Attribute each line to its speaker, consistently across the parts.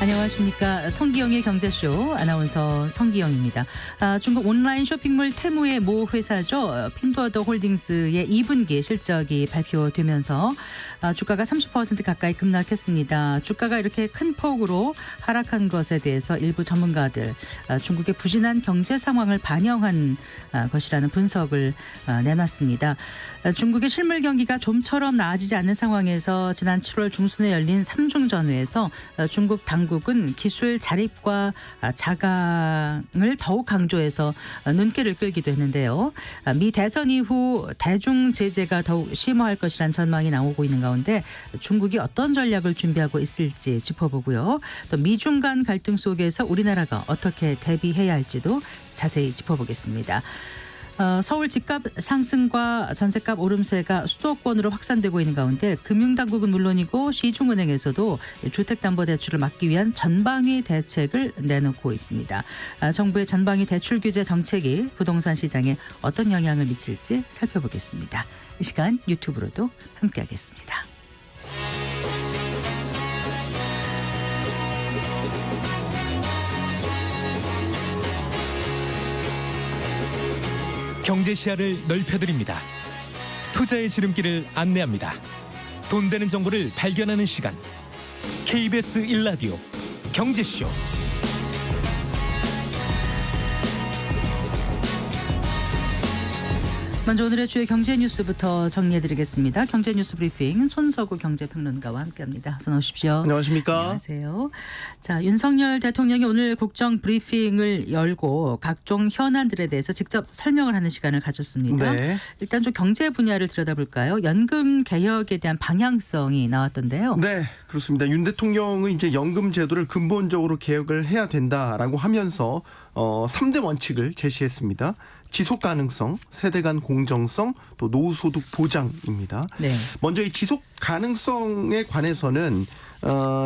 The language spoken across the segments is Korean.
Speaker 1: 안녕하십니까. 성기영의 경제쇼 아나운서 성기영입니다. 중국 온라인 쇼핑몰 테무의 모 회사죠. 핀두어더 홀딩스의 2분기 실적이 발표되면서 주가가 30% 가까이 급락했습니다. 주가가 이렇게 큰 폭으로 하락한 것에 대해서 일부 전문가들 중국의 부진한 경제 상황을 반영한 것이라는 분석을 내놨습니다. 중국의 실물 경기가 좀처럼 나아지지 않는 상황에서 지난 7월 중순에 열린 삼중전회에서 중국 당국은 기술 자립과 자강을 더욱 강조해서 눈길을 끌기도 했는데요. 미 대선 이후 대중 제재가 더욱 심화할 것이란 전망이 나오고 있는 가운데 중국이 어떤 전략을 준비하고 있을지 짚어보고요. 또 미중 간 갈등 속에서 우리나라가 어떻게 대비해야 할지도 자세히 짚어보겠습니다. 서울 집값 상승과 전셋값 오름세가 수도권으로 확산되고 있는 가운데 금융당국은 물론이고 시중은행에서도 주택담보대출을 막기 위한 전방위 대책을 내놓고 있습니다. 정부의 전방위 대출 규제 정책이 부동산 시장에 어떤 영향을 미칠지 살펴보겠습니다. 이 시간 유튜브로도 함께하겠습니다.
Speaker 2: 경제 시야를 넓혀드립니다. 투자의 지름길을 안내합니다. 돈 되는 정보를 발견하는 시간. KBS 1라디오 경제쇼.
Speaker 1: 먼저 오늘의 주요 경제 뉴스부터 정리해드리겠습니다. 경제 뉴스 브리핑 손석구 경제평론가와 함께합니다. 어서 오십시오.
Speaker 3: 안녕하십니까.
Speaker 1: 안녕하세요. 자, 윤석열 대통령이 오늘 국정 브리핑을 열고 각종 현안들에 대해서 직접 설명을 하는 시간을 가졌습니다.
Speaker 3: 네.
Speaker 1: 일단 좀 경제 분야를 들여다볼까요? 연금 개혁에 대한 방향성이 나왔던데요.
Speaker 3: 네, 그렇습니다. 윤 대통령은 이제 연금 제도를 근본적으로 개혁을 해야 된다라고 하면서 3대 원칙을 제시했습니다. 지속 가능성, 세대 간 공정성, 또 노후소득 보장입니다.
Speaker 1: 네.
Speaker 3: 먼저 이 지속 가능성에 관해서는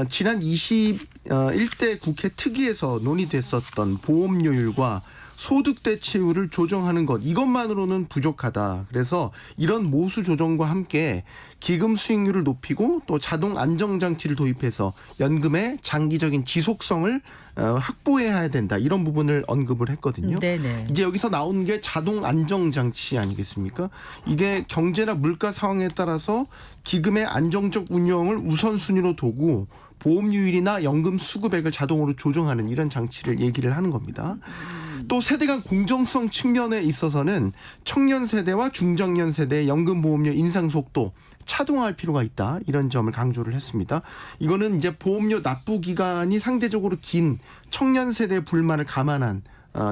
Speaker 3: 지난 21대 국회 특위에서 논의됐었던 보험료율과 소득 대체율을 조정하는 것, 이것만으로는 부족하다. 그래서 이런 모수 조정과 함께 기금 수익률을 높이고 또 자동 안정장치를 도입해서 연금의 장기적인 지속성을 확보해야 된다. 이런 부분을 언급을 했거든요.
Speaker 1: 네네.
Speaker 3: 이제 여기서 나온 게 자동 안정장치 아니겠습니까? 이게 경제나 물가 상황에 따라서 기금의 안정적 운영을 우선순위로 두고 보험료율이나 연금 수급액을 자동으로 조정하는 이런 장치를 얘기를 하는 겁니다. 또 세대 간 공정성 측면에 있어서는 청년 세대와 중장년 세대의 연금 보험료 인상 속도 차등화할 필요가 있다. 이런 점을 강조를 했습니다. 이거는 이제 보험료 납부 기간이 상대적으로 긴 청년 세대의 불만을 감안한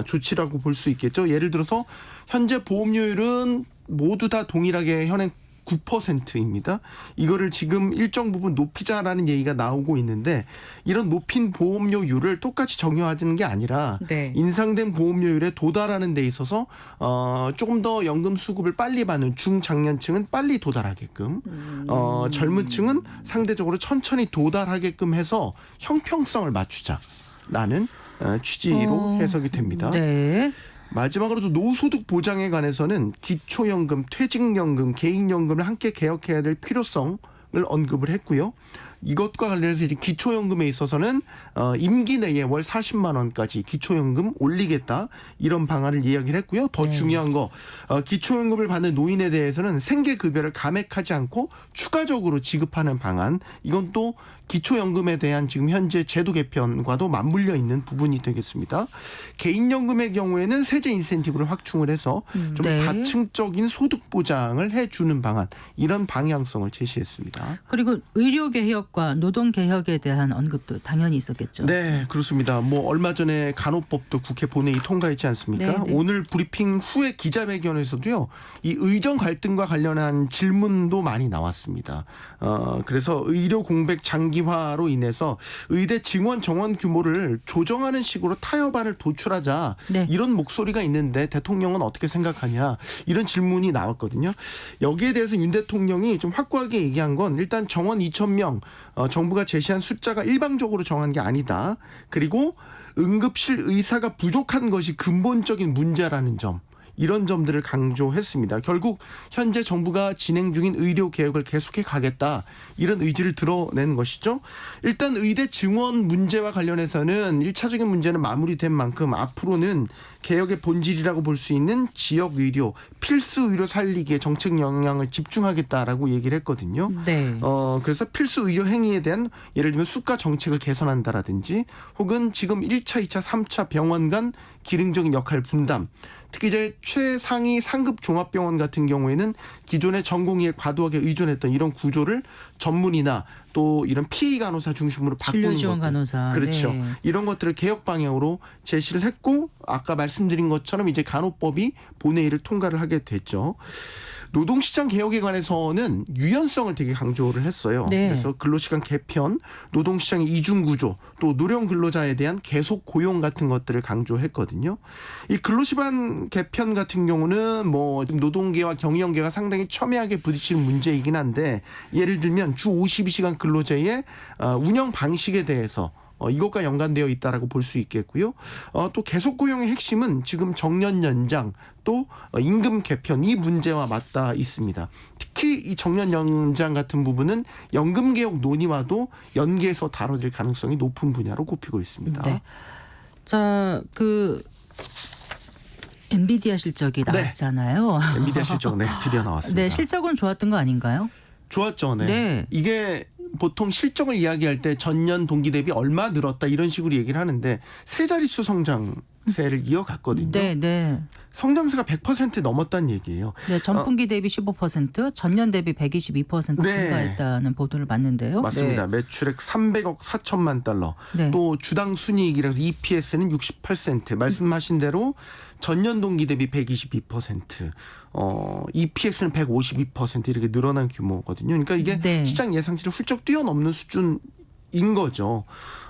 Speaker 3: 조치라고 볼 수 있겠죠. 예를 들어서 현재 보험료율은 모두 다 동일하게 현행 9%입니다. 이거를 지금 일정 부분 높이자라는 얘기가 나오고 있는데 이런 높인 보험료율을 똑같이 적용하는 게 아니라
Speaker 1: 네.
Speaker 3: 인상된 보험료율에 도달하는 데 있어서 조금 더 연금 수급을 빨리 받는 중장년층은 빨리 도달하게끔 젊은 층은 상대적으로 천천히 도달하게끔 해서 형평성을 맞추자라는 취지로 해석이 됩니다.
Speaker 1: 네.
Speaker 3: 마지막으로도 노후소득 보장에 관해서는 기초연금, 퇴직연금, 개인연금을 함께 개혁해야 될 필요성을 언급을 했고요. 이것과 관련해서 이제 기초연금에 있어서는 임기 내에 월 40만 원까지 기초연금 올리겠다 이런 방안을 이야기를 했고요. 더 중요한 거 기초연금을 받는 노인에 대해서는 생계급여를 감액하지 않고 추가적으로 지급하는 방안, 이건 또 기초연금에 대한 지금 현재 제도 개편과도 맞물려 있는 부분이 되겠습니다. 개인연금의 경우에는 세제 인센티브를 확충을 해서 좀
Speaker 1: 네.
Speaker 3: 다층적인 소득 보장을 해주는 방안, 이런 방향성을 제시했습니다.
Speaker 1: 그리고 의료 개혁과 노동 개혁에 대한 언급도 당연히 있었겠죠.
Speaker 3: 네, 그렇습니다. 뭐 얼마 전에 간호법도 국회 본회의 통과했지 않습니까?
Speaker 1: 네, 네.
Speaker 3: 오늘 브리핑 후에 기자회견에서도요, 이 의정 갈등과 관련한 질문도 많이 나왔습니다. 그래서 의료 공백 장기화로 인해서 의대 증원 정원 규모를 조정하는 식으로 타협안을 도출하자,
Speaker 1: 네.
Speaker 3: 이런 목소리가 있는데 대통령은 어떻게 생각하냐, 이런 질문이 나왔거든요. 여기에 대해서 윤 대통령이 좀 확고하게 얘기한 건 일단 정원 2,000명 정부가 제시한 숫자가 일방적으로 정한 게 아니다. 그리고 응급실 의사가 부족한 것이 근본적인 문제라는 점, 이런 점들을 강조했습니다. 결국 현재 정부가 진행 중인 의료 개혁을 계속해 가겠다 이런 의지를 드러낸 것이죠. 일단 의대 증원 문제와 관련해서는 1차적인 문제는 마무리된 만큼 앞으로는 개혁의 본질이라고 볼 수 있는 지역 의료, 필수 의료 살리기에 정책 영향을 집중하겠다라고 얘기를 했거든요.
Speaker 1: 네.
Speaker 3: 그래서 필수 의료 행위에 대한 예를 들면 수가 정책을 개선한다라든지 혹은 지금 1차, 2차, 3차 병원 간 기능적인 역할 분담, 특히 이제 최상위 상급 종합병원 같은 경우에는 기존의 전공의에 과도하게 의존했던 이런 구조를 전문의나 또 이런 PA 간호사 중심으로 바꾸는
Speaker 1: 진료 지원
Speaker 3: 것들.
Speaker 1: 간호사.
Speaker 3: 그렇죠.
Speaker 1: 네.
Speaker 3: 이런 것들을 개혁 방향으로 제시를 했고 아까 말씀드린 것처럼 이제 간호법이 본회의를 통과를 하게 됐죠. 노동시장 개혁에 관해서는 유연성을 되게 강조를 했어요.
Speaker 1: 네.
Speaker 3: 그래서 근로시간 개편, 노동시장의 이중구조, 또 노령 근로자에 대한 계속 고용 같은 것들을 강조했거든요. 이 근로시간 개편 같은 경우는 뭐 노동계와 경영계가 상당히 첨예하게 부딪히는 문제이긴 한데 예를 들면 주 52시간 근로제의 운영 방식에 대해서 이것과 연관되어 있다라고 볼 수 있겠고요. 또 계속 고용의 핵심은 지금 정년 연장 또 임금 개편 이 문제와 맞닿아 있습니다. 특히 이 정년 연장 같은 부분은 연금 개혁 논의와도 연계해서 다뤄질 가능성이 높은 분야로 꼽히고 있습니다.
Speaker 1: 네. 자, 엔비디아 실적이 나왔잖아요.
Speaker 3: 엔비디아 실적 드디어 나왔습니다.
Speaker 1: 네, 실적은 좋았던 거 아닌가요?
Speaker 3: 좋았죠. 네.
Speaker 1: 네.
Speaker 3: 이게 보통 실적을 이야기할 때 전년 동기 대비 얼마 늘었다 이런 식으로 얘기를 하는데 세 자릿수 성장세를 이어갔거든요.
Speaker 1: 네, 네.
Speaker 3: 성장세가 100% 넘었다는 얘기예요.
Speaker 1: 네, 전분기 대비 15%, 전년 대비 122%
Speaker 3: 네.
Speaker 1: 증가했다는 보도를 봤는데요.
Speaker 3: 맞습니다.
Speaker 1: 네.
Speaker 3: 매출액 300억 4천만 달러.
Speaker 1: 네.
Speaker 3: 또 주당 순이익이라서 EPS는 68센트. 말씀하신 대로 전년 동기 대비 122%. EPS는 152% 이렇게 늘어난 규모거든요. 그러니까 이게
Speaker 1: 네.
Speaker 3: 시장 예상치를 훌쩍 뛰어넘는 수준인 거죠.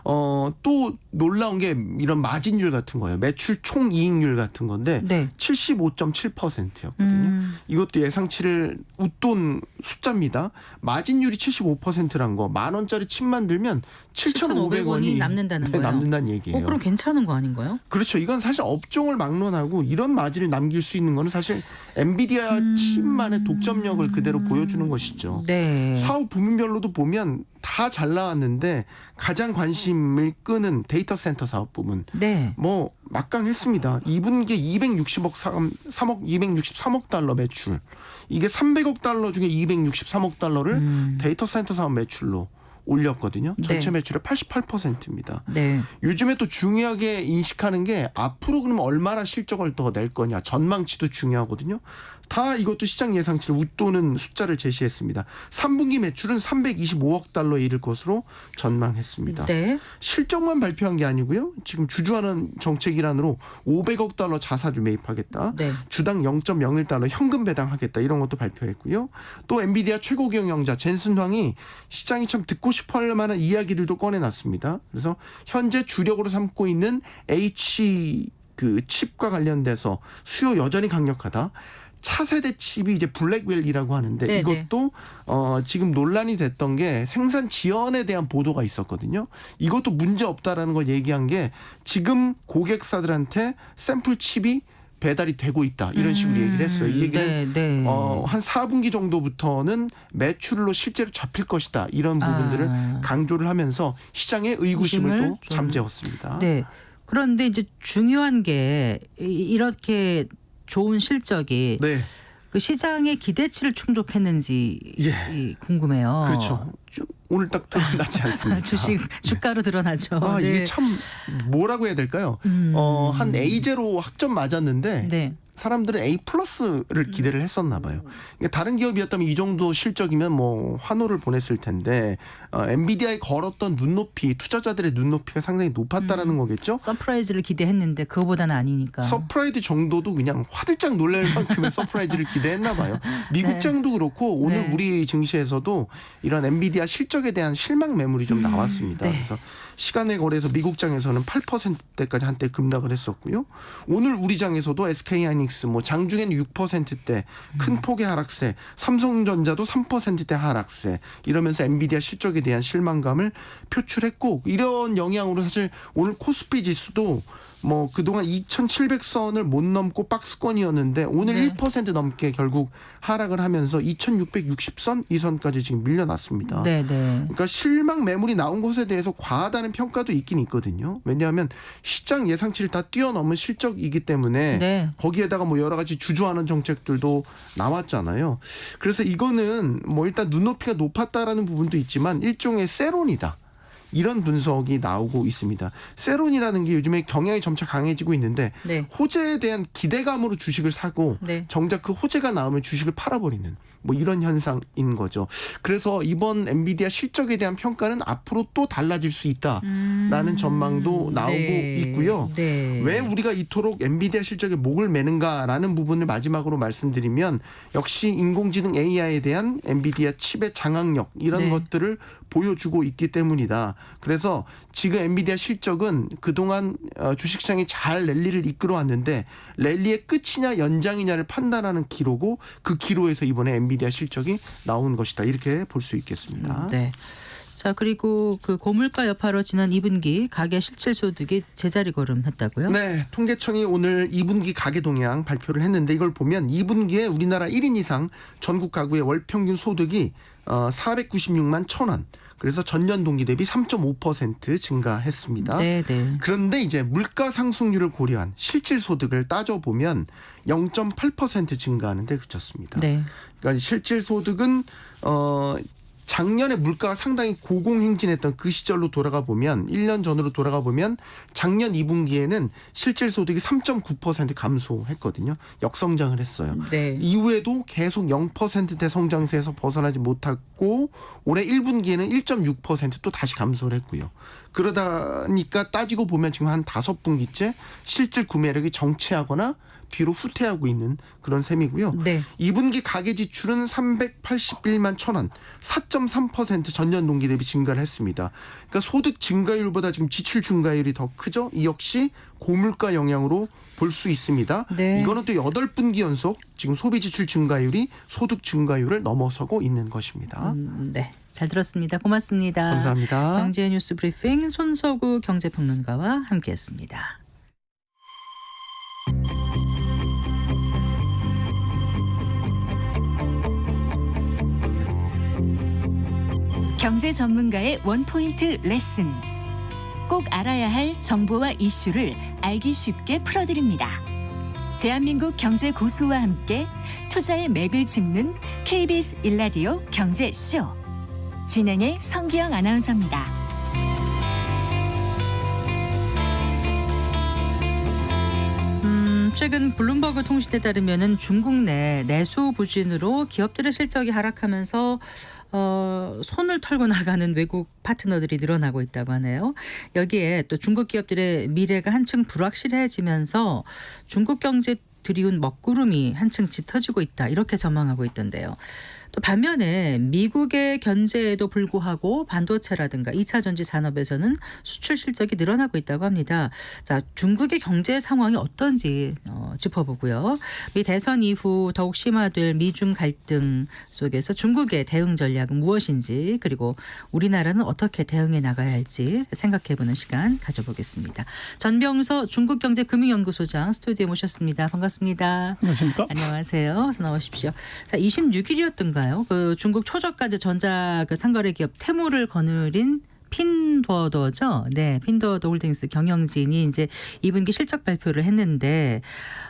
Speaker 3: 또 놀라운 게 이런 마진율 같은 거예요. 매출 총 이익률 같은 건데
Speaker 1: 네.
Speaker 3: 75.7%였거든요. 이것도 예상치를 웃돈 숫자입니다. 마진율이 75%란 거. 10,000원짜리 칩만 들면 7,500원이
Speaker 1: 남는다는 거예요.
Speaker 3: 남는다는 얘기예요.
Speaker 1: 그럼 괜찮은 거 아닌가요?
Speaker 3: 그렇죠. 이건 사실 업종을 막론하고 이런 마진을 남길 수 있는 거는 사실 엔비디아 칩만의 독점력을 그대로 보여주는 것이죠.
Speaker 1: 네.
Speaker 3: 사업 부문별로도 보면 다 잘 나왔는데 가장 관심을 끄는 데이터 센터 사업 부문.
Speaker 1: 네.
Speaker 3: 뭐 막강했습니다. 2분기에 263억 달러 매출. 이게 300억 달러 중에 263억 달러를 데이터 센터 사업 매출로 올렸거든요. 전체
Speaker 1: 네.
Speaker 3: 매출의 88%입니다.
Speaker 1: 네.
Speaker 3: 요즘에 또 중요하게 인식하는 게 앞으로 그러면 얼마나 실적을 더 낼 거냐. 전망치도 중요하거든요. 다 이것도 시장 예상치를 웃도는 숫자를 제시했습니다. 3분기 매출은 325억 달러에 이를 것으로 전망했습니다.
Speaker 1: 네.
Speaker 3: 실적만 발표한 게 아니고요. 지금 주주하는 정책 일환으로 500억 달러 자사주 매입하겠다.
Speaker 1: 네.
Speaker 3: 주당 0.01달러 현금 배당하겠다. 이런 것도 발표했고요. 또 엔비디아 최고 경영자 젠슨 황이 시장이 참 듣고 싶어할 만한 이야기들도 꺼내놨습니다. 그래서 현재 주력으로 삼고 있는 칩과 관련돼서 수요 여전히 강력하다. 차세대 칩이 이제 블랙웰이라고 하는데
Speaker 1: 네네.
Speaker 3: 이것도 지금 논란이 됐던 게 생산 지연에 대한 보도가 있었거든요. 이것도 문제 없다라는 걸 얘기한 게 지금 고객사들한테 샘플 칩이 배달이 되고 있다. 이런 식으로 얘기를 했어요. 이 얘기는
Speaker 1: 네.
Speaker 3: 한 4분기 정도부터는 매출로 실제로 잡힐 것이다. 이런 부분들을 강조를 하면서 시장의 의구심을
Speaker 1: 의심을
Speaker 3: 또
Speaker 1: 좀.
Speaker 3: 잠재웠습니다.
Speaker 1: 네. 그런데 이제 중요한 게 이렇게 좋은 실적이
Speaker 3: 네.
Speaker 1: 그 시장의 기대치를 충족했는지
Speaker 3: 예.
Speaker 1: 궁금해요.
Speaker 3: 그렇죠. 오늘 딱 드러나지 않습니까?
Speaker 1: 주가로 드러나죠. 네.
Speaker 3: 이게 참 뭐라고 해야 될까요? 한 A0 학점 맞았는데
Speaker 1: 네.
Speaker 3: 사람들은 A 플러스를 기대를 했었나 봐요. 그러니까 다른 기업이었다면 이 정도 실적이면 뭐 환호를 보냈을 텐데 엔비디아에 걸었던 눈높이, 투자자들의 눈높이가 상당히 높았다라는 거겠죠.
Speaker 1: 서프라이즈를 기대했는데 그거보다는 아니니까.
Speaker 3: 서프라이즈 정도도 그냥 화들짝 놀랄 만큼의 서프라이즈를 기대했나 봐요. 미국장도 그렇고 오늘
Speaker 1: 네.
Speaker 3: 우리 증시에서도 이런 엔비디아 실적에 대한 실망 매물이 좀 나왔습니다.
Speaker 1: 네.
Speaker 3: 그래서 시간의 거래에서 미국장에서는 8%대까지 한때 급락을 했었고요. 오늘 우리 장에서도 SK하이닉스 뭐 장중에는 6%대 큰 폭의 하락세, 삼성전자도 3%대 하락세 이러면서 엔비디아 실적에 대한 실망감을 표출했고 이런 영향으로 사실 오늘 코스피 지수도 뭐 그동안 2,700선을 못 넘고 박스권이었는데 오늘
Speaker 1: 네.
Speaker 3: 1% 넘게 결국 하락을 하면서 2,660선 이 선까지 지금 밀려났습니다.
Speaker 1: 네, 네.
Speaker 3: 그러니까 실망 매물이 나온 것에 대해서 과하다는 평가도 있긴 있거든요. 왜냐하면 시장 예상치를 다 뛰어넘은 실적이기 때문에
Speaker 1: 네.
Speaker 3: 거기에다가 뭐 여러 가지 주저하는 정책들도 나왔잖아요. 그래서 이거는 뭐 일단 눈높이가 높았다라는 부분도 있지만 일종의 세론이다. 이런 분석이 나오고 있습니다. 세론이라는 게 요즘에 경향이 점차 강해지고 있는데
Speaker 1: 네.
Speaker 3: 호재에 대한 기대감으로 주식을 사고
Speaker 1: 네.
Speaker 3: 정작 그 호재가 나오면 주식을 팔아버리는 뭐 이런 현상인 거죠. 그래서 이번 엔비디아 실적에 대한 평가는 앞으로 또 달라질 수 있다라는 전망도 나오고
Speaker 1: 네.
Speaker 3: 있고요.
Speaker 1: 네.
Speaker 3: 왜 우리가 이토록 엔비디아 실적에 목을 매는가라는 부분을 마지막으로 말씀드리면 역시 인공지능 AI에 대한 엔비디아 칩의 장악력 이런
Speaker 1: 네.
Speaker 3: 것들을 보여주고 있기 때문이다. 그래서 지금 엔비디아 실적은 그동안 주식시장이 잘 랠리를 이끌어왔는데 랠리의 끝이냐 연장이냐를 판단하는 기로고 그 기로에서 이번에 엔비디아 실적이 나온 것이다. 이렇게 볼 수 있겠습니다.
Speaker 1: 네. 자, 그리고 그 고물가 여파로 지난 2분기 가계 실질 소득이 제자리 걸음했다고요?
Speaker 3: 네, 통계청이 오늘 2분기 가계 동향 발표를 했는데 이걸 보면 2분기에 우리나라 1인 이상 전국 가구의 월 평균 소득이 496만 1,000원. 그래서 전년 동기 대비 3.5% 증가했습니다.
Speaker 1: 네, 네.
Speaker 3: 그런데 이제 물가 상승률을 고려한 실질 소득을 따져보면 0.8% 증가하는데 그쳤습니다.
Speaker 1: 네.
Speaker 3: 그러니까 실질 소득은 작년에 물가가 상당히 고공행진했던 그 시절로 돌아가 보면 1년 전으로 돌아가 보면 작년 2분기에는 실질 소득이 3.9% 감소했거든요. 역성장을 했어요.
Speaker 1: 네.
Speaker 3: 이후에도 계속 0%대 성장세에서 벗어나지 못했고 올해 1분기에는 1.6% 또 다시 감소를 했고요. 그러다니까 따지고 보면 지금 한 5분기째 실질 구매력이 정체하거나 뒤로 후퇴하고 있는 그런 셈이고요.
Speaker 1: 네.
Speaker 3: 2분기 가계 지출은 381만 1,000원, 4.3% 전년 동기 대비 증가를 했습니다. 그러니까 소득 증가율보다 지금 지출 증가율이 더 크죠. 이 역시 고물가 영향으로 볼 수 있습니다.
Speaker 1: 네.
Speaker 3: 이거는 또 8분기 연속 지금 소비 지출 증가율이 소득 증가율을 넘어서고 있는 것입니다.
Speaker 1: 네. 잘 들었습니다. 고맙습니다.
Speaker 3: 감사합니다.
Speaker 1: 경제 뉴스 브리핑 손석우 경제평론가와 함께했습니다.
Speaker 4: 경제 전문가의 원포인트 레슨. 꼭 알아야 할 정보와 이슈를 알기 쉽게 풀어드립니다. 대한민국 경제 고수와 함께 투자의 맥을 짚는 KBS 1라디오 경제쇼. 진행의 성기영 아나운서입니다.
Speaker 1: 최근 블룸버그 통신에 따르면은 중국 내 내수 부진으로 기업들의 실적이 하락하면서 손을 털고 나가는 외국 파트너들이 늘어나고 있다고 하네요. 여기에 또 중국 기업들의 미래가 한층 불확실해지면서 중국 경제 들이운 먹구름이 한층 짙어지고 있다. 이렇게 전망하고 있던데요. 또 반면에 미국의 견제에도 불구하고 반도체라든가 2차 전지 산업에서는 수출 실적이 늘어나고 있다고 합니다. 자, 중국의 경제 상황이 어떤지 짚어보고요. 미 대선 이후 더욱 심화될 미중 갈등 속에서 중국의 대응 전략은 무엇인지 그리고 우리나라는 어떻게 대응해 나가야 할지 생각해보는 시간 가져보겠습니다. 전병서 중국경제금융연구소장 스튜디오에 모셨습니다. 반갑습니다.
Speaker 5: 안녕하십니까?
Speaker 1: 안녕하세요. 어서 나오십시오. 자, 26일이었던가요? 그 중국 초저가 전자 그 상거래 기업 테무를 거느린 핀두어더죠. 네, 핀두어더 홀딩스 경영진이 이제 2분기 실적 발표를 했는데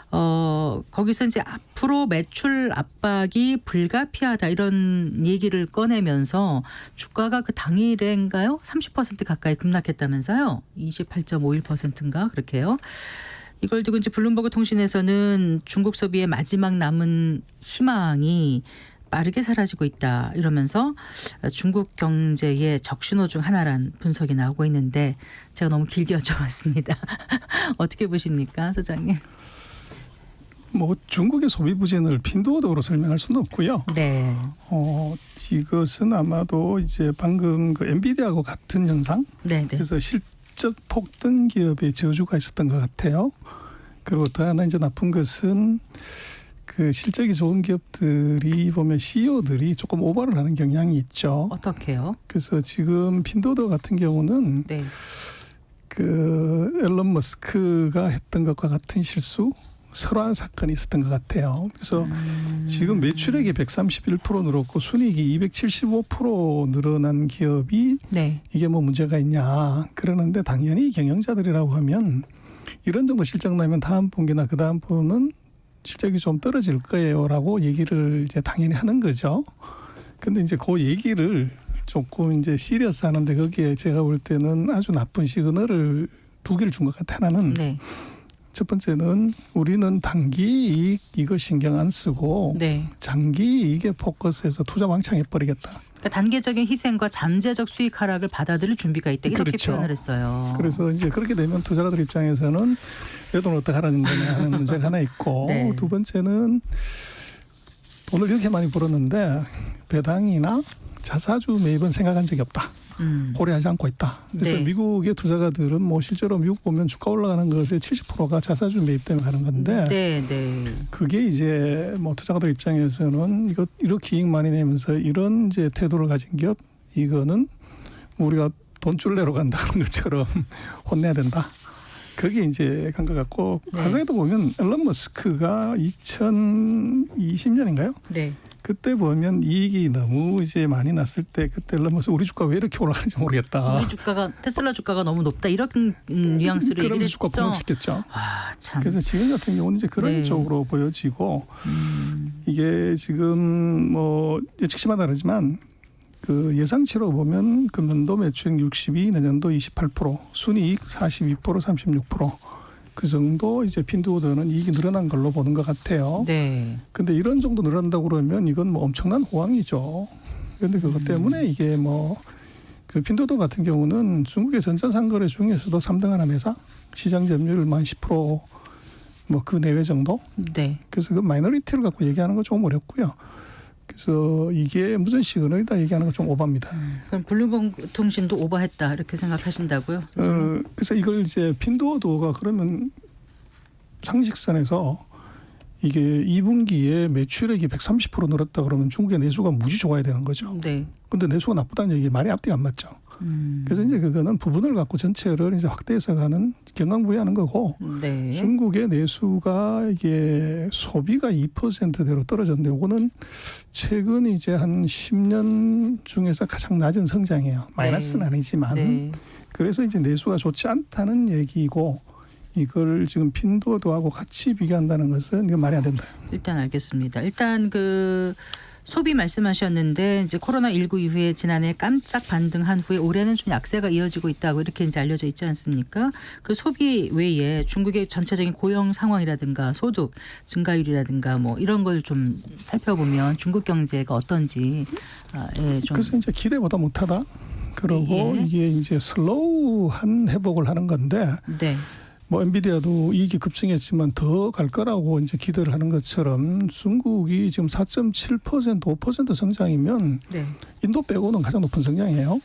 Speaker 1: 거기서 이제 앞으로 매출 압박이 불가피하다 이런 얘기를 꺼내면서 주가가 그 당일인가요? 30% 가까이 급락했다면서요? 28.51%인가 그렇게요. 이걸 두고 이제 블룸버그 통신에서는 중국 소비의 마지막 남은 희망이 빠르게 사라지고 있다 이러면서 중국 경제의 적신호 중 하나란 분석이 나오고 있는데 제가 너무 길게 여쭤봤습니다. 어떻게 보십니까, 소장님?
Speaker 5: 뭐 중국의 소비 부진을 핀두어더로 설명할 수는 없고요.
Speaker 1: 네.
Speaker 5: 이것은 아마도 이제 방금 그 엔비디아하고 같은 현상.
Speaker 1: 네, 네.
Speaker 5: 그래서 실적 폭등 기업의 저주가 있었던 것 같아요. 그리고 또 하나 이제 나쁜 것은 그 실적이 좋은 기업들이 보면 CEO들이 조금 오버를 하는 경향이 있죠.
Speaker 1: 어떻게요?
Speaker 5: 그래서 지금 핀두어더 같은 경우는
Speaker 1: 네.
Speaker 5: 그 앨런 머스크가 했던 것과 같은 실수, 설화 사건이 있었던 것 같아요. 그래서 지금 매출액이 131% 늘었고 순이익이 275% 늘어난 기업이
Speaker 1: 네.
Speaker 5: 이게 뭐 문제가 있냐. 그러는데 당연히 경영자들이라고 하면 이런 정도 실적 나면 다음 분기나 그 다음 분은 실적이 좀 떨어질 거예요라고 얘기를 이제 당연히 하는 거죠. 근데 이제 그 얘기를 조금 이제 시리어스 하는데 거기에 제가 볼 때는 아주 나쁜 시그널을 두 개를 준 것 같아. 하나는
Speaker 1: 네.
Speaker 5: 첫 번째는 우리는 단기 이익 이거 신경 안 쓰고
Speaker 1: 네.
Speaker 5: 장기 이익에 포커스해서 투자 왕창 해버리겠다.
Speaker 1: 그러니까 단계적인 희생과 잠재적 수익 하락을 받아들일 준비가 있다. 이렇게
Speaker 5: 그렇죠.
Speaker 1: 표현을 했어요.
Speaker 5: 그래서 이제 그렇게 되면 투자가들 입장에서는 내 돈 어떻게 하라는 거냐 하는 문제가 하나 있고
Speaker 1: 네.
Speaker 5: 두 번째는 돈을 이렇게 많이 벌었는데 배당이나 자사주 매입은 생각한 적이 없다. 고려하지 않고 있다. 그래서
Speaker 1: 네.
Speaker 5: 미국의 투자가들은 뭐 실제로 미국 보면 주가 올라가는 것의 70%가 자사주 매입 때문에 가는 건데
Speaker 1: 네, 네.
Speaker 5: 그게 이제 뭐 투자가들 입장에서는 이거 이렇게 이익 많이 내면서 이런 이제 태도를 가진 기업 이거는 우리가 돈줄레로 간다는 것처럼 혼내야 된다. 그게 이제 간 것 같고
Speaker 1: 네.
Speaker 5: 과거에도 보면 앨런 머스크가 2020년인가요?
Speaker 1: 네.
Speaker 5: 그때 보면 이익이 너무 이제 많이 났을 때 그때 앨런 머스크 우리 주가 왜 이렇게 올라가는지 모르겠다.
Speaker 1: 우리 주가가 테슬라 주가가 너무 높다. 이런 뉘앙스를 얘기를
Speaker 5: 그러면서 주가
Speaker 1: 했죠.
Speaker 5: 폭락시켰죠.
Speaker 1: 아, 참.
Speaker 5: 그래서 지금 같은 경우는 이제 그런
Speaker 1: 네.
Speaker 5: 쪽으로 보여지고 이게 지금 뭐 예측치만 다르지만 그 예상치로 보면 금년도 매출액 62, 내년도 28%, 순이익 42%, 36%. 그 정도 이제 핀두오더는 이익이 늘어난 걸로 보는 것 같아요.
Speaker 1: 네.
Speaker 5: 근데 이런 정도 늘어난다고 그러면 이건 뭐 엄청난 호황이죠. 그런데 그것 때문에 이게 뭐 그 핀두오더 같은 경우는 중국의 전자상거래 중에서도 3등하는 회사, 시장 점유율만 10% 뭐 그 내외 정도.
Speaker 1: 네.
Speaker 5: 그래서 그 마이너리티를 갖고 얘기하는 건 조금 어렵고요. 그래서 이게 무슨 시그널이다 얘기하는 건 좀 오바입니다.
Speaker 1: 그럼 블룸버그 통신도 오버했다 이렇게 생각하신다고요?
Speaker 5: 그래서 이걸 이제 핀두오더가 그러면 상식선에서 이게 2분기에 매출액이 130% 늘었다 그러면 중국의 내수가 무지 좋아야 되는 거죠.
Speaker 1: 네.
Speaker 5: 근데 내수가 나쁘다는 얘기 말이 앞뒤가 안 맞죠. 그래서 이제 그거는 부분을 갖고 전체를 이제 확대해서 가는 경강부회하는 거고
Speaker 1: 네.
Speaker 5: 중국의 내수가 이게 소비가 2%대로 떨어졌는데 이거는 최근 이제 한 10년 중에서 가장 낮은 성장이에요. 마이너스는 아니지만
Speaker 1: 네.
Speaker 5: 그래서 이제 내수가 좋지 않다는 얘기고 이걸 지금 핀두오더하고 같이 비교한다는 것은 이건 말이 안 된다.
Speaker 1: 일단 알겠습니다. 일단 그 소비 말씀하셨는데 이제 코로나19 이후에 지난해 깜짝 반등한 후에 올해는 좀 약세가 이어지고 있다고 이렇게 이제 알려져 있지 않습니까? 그 소비 외에 중국의 전체적인 고용 상황이라든가 소득 증가율이라든가 뭐 이런 걸 좀 살펴보면 중국 경제가 어떤지 좀
Speaker 5: 그래서 이제 기대보다 못하다. 그러고
Speaker 1: 예.
Speaker 5: 이게 이제 슬로우한 회복을 하는 건데
Speaker 1: 네.
Speaker 5: 뭐 엔비디아도 이익이 급증했지만 더 갈 거라고 이제 기대를 하는 것처럼 중국이 지금 4.7% 5% 성장이면
Speaker 1: 네.
Speaker 5: 인도 빼고는 가장 높은 성장이에요.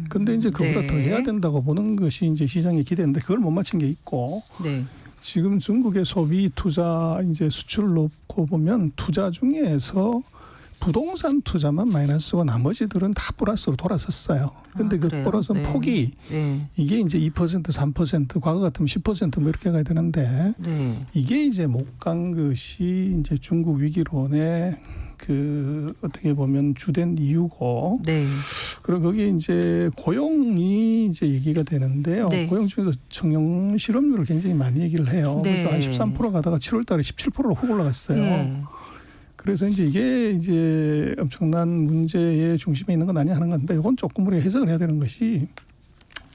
Speaker 5: 근데 이제 그보다
Speaker 1: 네.
Speaker 5: 더 해야 된다고 보는 것이 이제 시장의 기대인데 그걸 못 맞춘 게 있고
Speaker 1: 네.
Speaker 5: 지금 중국의 소비 투자 이제 수출 놓고 보면 투자 중에서 부동산 투자만 마이너스고 나머지들은 다 플러스로 돌아섰어요. 근데 그
Speaker 1: 그래요?
Speaker 5: 플러스
Speaker 1: 네.
Speaker 5: 폭이
Speaker 1: 네.
Speaker 5: 이게 이제 2% 3% 과거 같으면 10%뭐 이렇게 가야 되는데
Speaker 1: 네.
Speaker 5: 이게 이제 못 간 것이 이제 중국 위기론의 그 어떻게 보면 주된 이유고
Speaker 1: 네.
Speaker 5: 그리고 거기에 이제 고용이 이제 얘기가 되는데요.
Speaker 1: 네.
Speaker 5: 고용 중에서 청년 실업률을 굉장히 많이 얘기를 해요.
Speaker 1: 네.
Speaker 5: 그래서 한 13% 가다가 7월달에 17%로 훅 올라갔어요.
Speaker 1: 네.
Speaker 5: 그래서 이게 이제 엄청난 문제의 중심에 있는 건 아니야 하는 건데 이건 조금 우리가 해석을 해야 되는 것이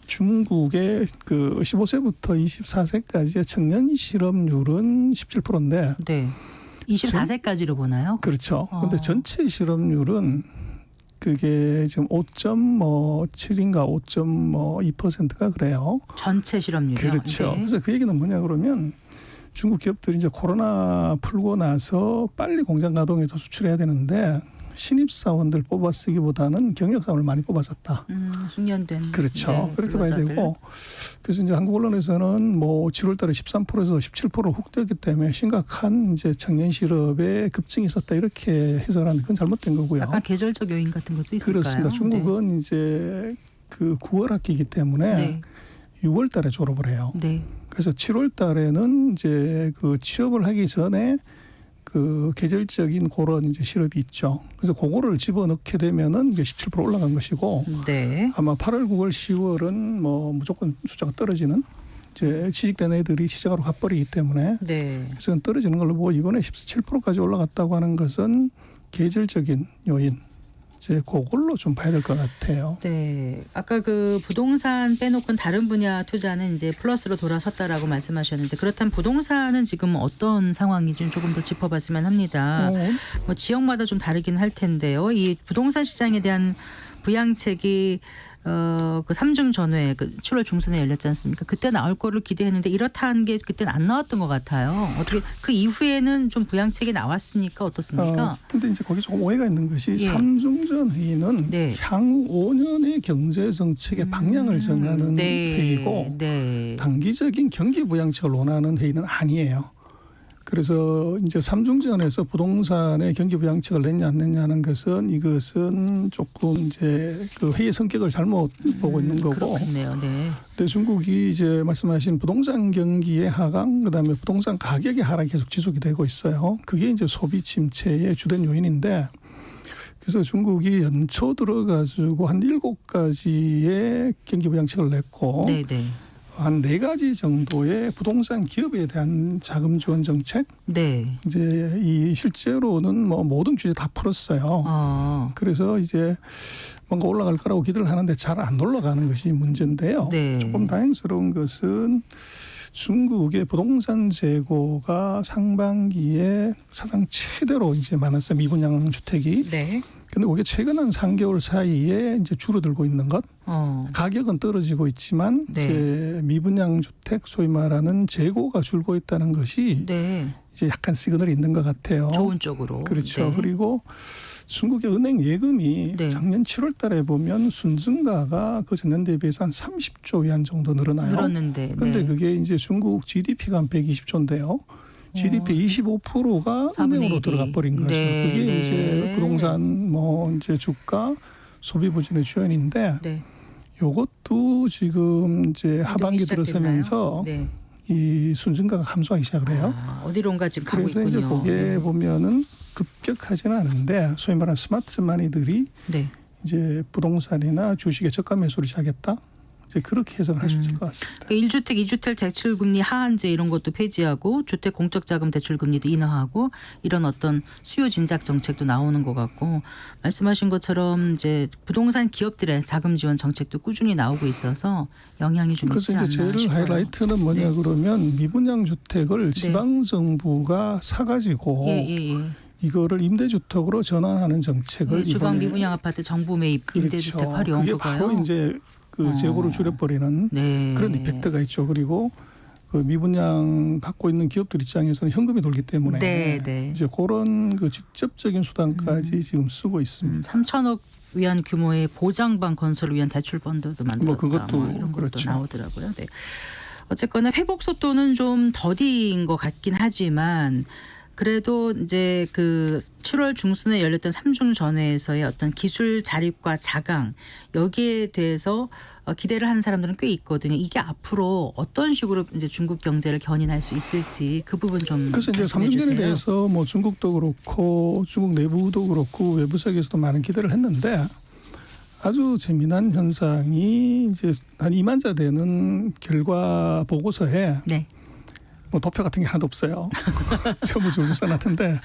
Speaker 5: 중국의 그 15세부터 24세까지의 청년 실업률은 17%인데
Speaker 1: 네. 24세까지로 보나요?
Speaker 5: 그렇죠. 그런데 전체 실업률은 그게 지금 5.7인가 5.2%가 그래요.
Speaker 1: 전체 실업률이요.
Speaker 5: 그렇죠.
Speaker 1: 네.
Speaker 5: 그래서 그 얘기는 뭐냐 그러면 중국 기업들이 이제 코로나 풀고 나서 빨리 공장 가동해서 수출해야 되는데 신입사원들 뽑아 쓰기보다는 경력사원을 많이 뽑아섰다.
Speaker 1: 숙련된.
Speaker 5: 그렇죠.
Speaker 1: 네,
Speaker 5: 그렇게 봐야
Speaker 1: 근로자들.
Speaker 5: 되고 그래서 이제 한국 언론에서는 뭐 7월달에 13%에서 17%로 훅 뛰었기 때문에 심각한 이제 청년 실업에 급증이 있었다 이렇게 해석하는데 그건 잘못된 거고요.
Speaker 1: 약간 계절적 요인 같은 것도 있을까요?
Speaker 5: 그렇습니다. 중국은 이제 그 9월 학기이기 때문에
Speaker 1: 네.
Speaker 5: 6월 달에 졸업을 해요.
Speaker 1: 네.
Speaker 5: 그래서 7월 달에는 이제 그 취업을 하기 전에 그 계절적인 그런 이제 실업이 있죠. 그래서 그거를 집어넣게 되면은 이게 17% 올라간 것이고
Speaker 1: 네.
Speaker 5: 아마 8월, 9월, 10월은 뭐 무조건 숫자가 떨어지는 이제 취직된 애들이 시작으로 가버리기 때문에
Speaker 1: 네.
Speaker 5: 그래서 떨어지는 걸로 보고 이번에 17%까지 올라갔다고 하는 것은 계절적인 요인 이제 그걸로 좀 봐야 될 것 같아요.
Speaker 1: 네. 아까 그 부동산 빼놓고는 다른 분야 투자는 이제 플러스로 돌아섰다라고 말씀하셨는데 그렇다면 부동산은 지금 어떤 상황인지 조금 더 짚어봤으면 합니다. 뭐 지역마다 좀 다르긴 할 텐데요. 이 부동산 시장에 대한 부양책이 그 3중 전회 그 7월 중순에 열렸지 않습니까? 그때 나올 거를 기대했는데 이렇다 한 게 그때는 안 나왔던 것 같아요. 어떻게 그 이후에는 좀 부양책이 나왔으니까 어떻습니까?
Speaker 5: 근데 이제 거기 조금 오해가 있는 것이
Speaker 1: 예.
Speaker 5: 3중전 회의는
Speaker 1: 네.
Speaker 5: 향후 5년의 경제 정책의 방향을 정하는 회의고
Speaker 1: 네.
Speaker 5: 단기적인 경기 부양책을 논하는 회의는 아니에요. 그래서 이제 3중전에서 부동산의 경기 부양책을 냈냐 안 냈냐는 것은 이것은 조금 이제 그 회의 성격을 잘못 보고 있는 거고.
Speaker 1: 그렇겠네요. 네.
Speaker 5: 근데 중국이 이제 말씀하신 부동산 경기의 하강, 그다음에 부동산 가격의 하락이 계속 지속이 되고 있어요. 그게 이제 소비 침체의 주된 요인인데. 그래서 중국이 연초 들어가지고 한 7가지의 경기 부양책을 냈고.
Speaker 1: 네, 네.
Speaker 5: 한 4가지 정도의 부동산 기업에 대한 자금 지원 정책.
Speaker 1: 네.
Speaker 5: 이제 이 실제로는 뭐 모든 규제 다 풀었어요. 그래서 이제 뭔가 올라갈 거라고 기대를 하는데 잘 안 올라가는 것이 문제인데요.
Speaker 1: 네.
Speaker 5: 조금 다행스러운 것은 중국의 부동산 재고가 상반기에 사상 최대로 이제 많았어요. 미분양 주택이.
Speaker 1: 네.
Speaker 5: 근데 그게 최근 한 3개월 사이에 이제 줄어들고 있는 것. 가격은 떨어지고 있지만
Speaker 1: 네.
Speaker 5: 이제 미분양 주택 소위 말하는 재고가 줄고 있다는 것이
Speaker 1: 네.
Speaker 5: 이제 약간 시그널이 있는 것 같아요.
Speaker 1: 좋은 쪽으로.
Speaker 5: 그렇죠.
Speaker 1: 네.
Speaker 5: 그리고 중국의 은행 예금이
Speaker 1: 네.
Speaker 5: 작년 7월 달에 보면 순증가가 그 전년 대비해서 한 30조 위안 정도 늘어나요.
Speaker 1: 늘었는데.
Speaker 5: 그런데
Speaker 1: 네.
Speaker 5: 그게 이제 중국 GDP가 한 120조인데요. GDP 25%가
Speaker 1: 4분의
Speaker 5: 은행으로
Speaker 1: 1이.
Speaker 5: 들어가 버린 거죠.
Speaker 1: 네,
Speaker 5: 그게
Speaker 1: 네.
Speaker 5: 이제 부동산 뭐 이제 주가 소비 부진의 주연인데
Speaker 1: 네.
Speaker 5: 요것도 지금 이제 하반기
Speaker 1: 시작됐나요?
Speaker 5: 들어서면서
Speaker 1: 네.
Speaker 5: 이 순증가가 감소하기 시작을 해요.
Speaker 1: 어디론가 지금 가고
Speaker 5: 그래서
Speaker 1: 있군요.
Speaker 5: 이제 거기에
Speaker 1: 네.
Speaker 5: 보면은 급격하지는 않은데 소위 말하는 스마트 마니들이
Speaker 1: 네.
Speaker 5: 이제 부동산이나 주식에 저가 매수를 시작했다. 이제 그렇게 해석을 할 수 있을 것 같습니다.
Speaker 1: 1주택, 2주택 대출금리 하한제 이런 것도 폐지하고 주택 공적자금 대출금리도 인하하고 이런 어떤 수요 진작 정책도 나오는 것 같고 말씀하신 것처럼 이제 부동산 기업들의 자금 지원 정책도 꾸준히 나오고 있어서 영향이 좀 있지
Speaker 5: 그래서
Speaker 1: 않나
Speaker 5: 이제 제일
Speaker 1: 싶어요.
Speaker 5: 하이라이트는 뭐냐
Speaker 1: 네.
Speaker 5: 그러면 미분양 주택을 지방 정부가 사가지고
Speaker 1: 예.
Speaker 5: 이거를 임대주택으로 전환하는 정책을
Speaker 1: 주방
Speaker 5: 이번에
Speaker 1: 미분양 아파트 정부 매입 임대주택
Speaker 5: 그렇죠.
Speaker 1: 활용
Speaker 5: 그게
Speaker 1: 그거요.
Speaker 5: 바로 이제 그 재고를 줄여버리는
Speaker 1: 네.
Speaker 5: 그런 이펙트가 있죠. 그리고 그 미분양 갖고 있는 기업들 입장에서는 현금이 돌기 때문에
Speaker 1: 네.
Speaker 5: 이제 그런 그 직접적인 수단까지 지금 쓰고 있습니다.
Speaker 1: 3천억 위안 규모의 보장방 건설을 위한 대출 펀드도 만들었다.
Speaker 5: 뭐 그것도
Speaker 1: 이런 것도
Speaker 5: 그렇죠.
Speaker 1: 나오더라고요. 네. 어쨌거나 회복 속도는 좀 더딘 것 같긴 하지만 그래도 이제 그 7월 중순에 열렸던 3중 전회에서의 어떤 기술 자립과 자강 여기에 대해서 기대를 하는 사람들은 꽤 있거든요. 이게 앞으로 어떤 식으로 이제 중국 경제를 견인할 수 있을지 그 부분 좀
Speaker 5: 그래서 이제
Speaker 1: 말씀해
Speaker 5: 3중전에
Speaker 1: 주세요.
Speaker 5: 대해서 뭐 중국도 그렇고 중국 내부도 그렇고 외부 세계에서도 많은 기대를 했는데 아주 재미난 현상이 이제 한 2만 자 되는 결과 보고서에
Speaker 1: 네.
Speaker 5: 뭐 도표 같은 게 하나도 없어요. 전부 줄줄 써놨는데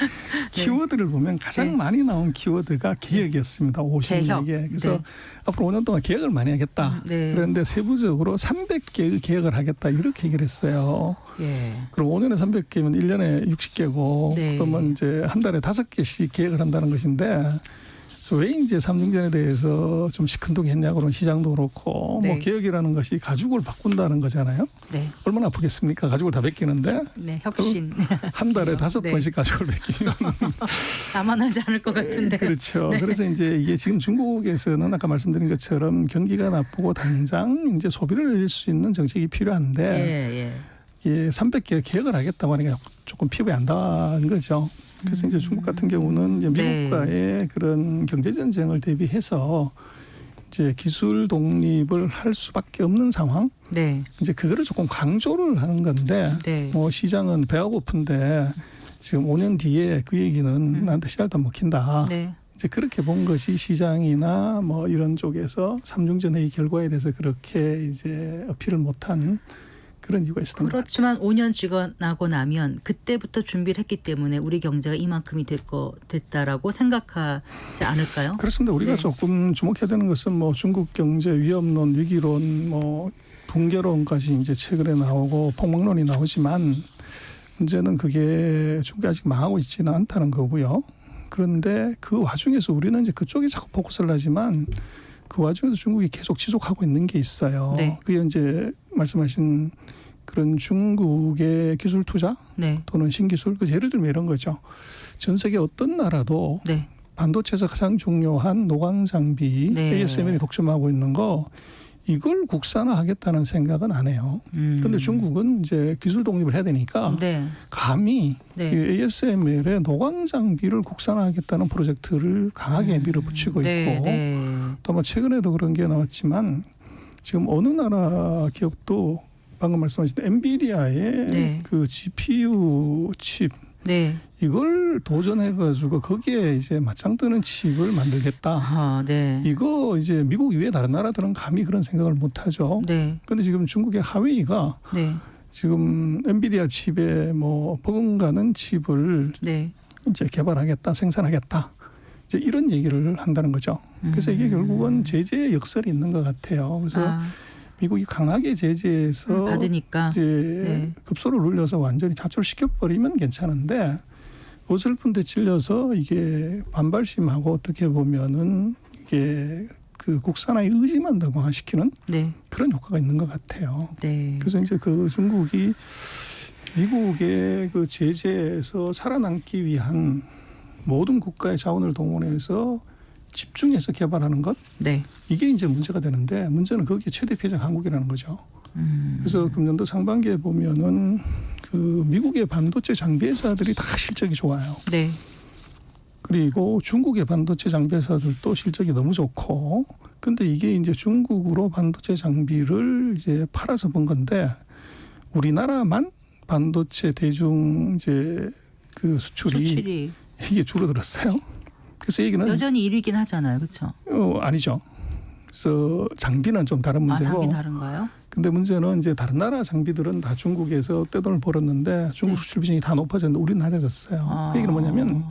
Speaker 5: 키워드를 보면 가장
Speaker 1: 네.
Speaker 5: 많이 나온 키워드가 개혁이었습니다. 54개. 그래서
Speaker 1: 네.
Speaker 5: 앞으로 5년 동안 개혁을 많이 하겠다.
Speaker 1: 네.
Speaker 5: 그런데 세부적으로 300개의 개혁을 하겠다. 이렇게 얘기를 했어요.
Speaker 1: 예.
Speaker 5: 그럼 5년에 300개면 1년에 60개고
Speaker 1: 네.
Speaker 5: 그러면 이제 한 달에 5개씩 개혁을 한다는 것인데 그래서 왜 이제 3중전에 대해서 좀 시큰둥했냐고 그런 시장도 그렇고
Speaker 1: 네.
Speaker 5: 뭐 개혁이라는 것이 가족을 바꾼다는 거잖아요.
Speaker 1: 네.
Speaker 5: 얼마나 아프겠습니까? 가족을 다 베끼는데
Speaker 1: 네. 혁신.
Speaker 5: 한 달에 5번씩
Speaker 1: 네.
Speaker 5: 가족을 베끼면
Speaker 1: 남아나지 않을 것 같은데.
Speaker 5: 그렇죠.
Speaker 1: 네.
Speaker 5: 그래서 이제 이게 지금 중국에서는 아까 말씀드린 것처럼 경기가 나쁘고 당장 이제 소비를 늘릴 수 있는 정책이 필요한데 예, 300개 개혁을 하겠다고 하니까 조금 피부에 안 닿은 거죠. 그래서 이제 중국 같은 경우는 이제
Speaker 1: 네.
Speaker 5: 미국과의 그런 경제 전쟁을 대비해서 이제 기술 독립을 할 수밖에 없는 상황.
Speaker 1: 네.
Speaker 5: 이제 그거를 조금 강조를 하는 건데
Speaker 1: 네.
Speaker 5: 뭐 시장은 배가 고픈데 지금 5년 뒤에 그 얘기는 나한테 씨알도 안 먹힌다.
Speaker 1: 네.
Speaker 5: 이제 그렇게 본 것이 시장이나 뭐 이런 쪽에서 삼중전 회의 결과에 대해서 그렇게 이제 어필을 못한 그런 이유가 있었던 것 같아요.
Speaker 1: 그렇지만 5년 지나고 나면 그때부터 준비를 했기 때문에 우리 경제가 이만큼이 됐다라고 생각하지 않을까요?
Speaker 5: 그렇습니다. 우리가
Speaker 1: 네.
Speaker 5: 조금 주목해야 되는 것은 뭐 중국 경제 위험론, 위기론, 뭐 붕괴론까지 이제 최근에 나오고 폭망론이 나오지만 문제는 그게 중국이 아직 망하고 있지는 않다는 거고요. 그런데 그 와중에서 우리는 이제 그쪽에 자꾸 포커스를 하지만 그 와중에서 중국이 계속 지속하고 있는 게 있어요.
Speaker 1: 네.
Speaker 5: 그게 이제 말씀하신 그런 중국의 기술 투자
Speaker 1: 네.
Speaker 5: 또는 신기술, 그 예를 들면 이런 거죠. 전 세계 어떤 나라도
Speaker 1: 네.
Speaker 5: 반도체에서 가장 중요한 노광 장비
Speaker 1: 네.
Speaker 5: ASML이 독점하고 있는 거 이걸 국산화하겠다는 생각은 안 해요. 그런데 중국은 이제 기술 독립을 해야 되니까
Speaker 1: 네.
Speaker 5: 감히
Speaker 1: 네.
Speaker 5: 이 ASML의 노광 장비를 국산화하겠다는 프로젝트를 강하게 밀어붙이고
Speaker 1: 네.
Speaker 5: 있고
Speaker 1: 네.
Speaker 5: 또 뭐 최근에도 그런 게 나왔지만 지금 어느 나라 기업도 방금 말씀하신 엔비디아의
Speaker 1: 네.
Speaker 5: 그 GPU 칩
Speaker 1: 네.
Speaker 5: 이걸 도전해가지고 거기에 이제 맞짱 뜨는 칩을 만들겠다.
Speaker 1: 아, 네.
Speaker 5: 이거 이제 미국 이외 다른 나라들은 감히 그런 생각을 못하죠.
Speaker 1: 네.
Speaker 5: 그런데 지금 중국의 하웨이가
Speaker 1: 네.
Speaker 5: 지금 엔비디아 칩에 뭐 버금가는 칩을
Speaker 1: 네.
Speaker 5: 이제 개발하겠다, 생산하겠다. 이제 이런 얘기를 한다는 거죠. 그래서 이게 결국은 제재의 역설이 있는 것 같아요. 그래서
Speaker 1: 아,
Speaker 5: 미국이 강하게 제재해서
Speaker 1: 받으니까.
Speaker 5: 이제
Speaker 1: 네.
Speaker 5: 급소를 눌려서 완전히 자출시켜 버리면 괜찮은데 어설픈 데 찔려서 이게 반발심하고 어떻게 보면은 이게 그 국산화의 의지만 더 강화시키는
Speaker 1: 네.
Speaker 5: 그런 효과가 있는 것 같아요.
Speaker 1: 네.
Speaker 5: 그래서 이제 그 중국이 미국의 그 제재에서 살아남기 위한 모든 국가의 자원을 동원해서 집중해서 개발하는 것
Speaker 1: 네.
Speaker 5: 이게 이제 문제가 되는데 문제는 거기에 최대 피해자가 한국이라는 거죠. 그래서 금년도 상반기에 보면은 그 미국의 반도체 장비 회사들이 다 실적이 좋아요.
Speaker 1: 네.
Speaker 5: 그리고 중국의 반도체 장비 회사들도 실적이 너무 좋고 근데 이게 이제 중국으로 반도체 장비를 이제 팔아서 본 건데 우리나라만 반도체 대중 이제 그 수출이 이게 줄어들었어요. 그래서 얘기는
Speaker 1: 여전히 1위긴 하잖아요. 그렇죠?
Speaker 5: 아니죠. 그래서 장비는 좀 다른
Speaker 1: 아,
Speaker 5: 문제고.
Speaker 1: 장비 다른가요?
Speaker 5: 근데 문제는 이제 다른 나라 장비들은 다 중국에서 떼돈을 벌었는데 중국 수출 비중이 다 높아졌는데 우리는 낮아졌어요. 그 얘기는 뭐냐면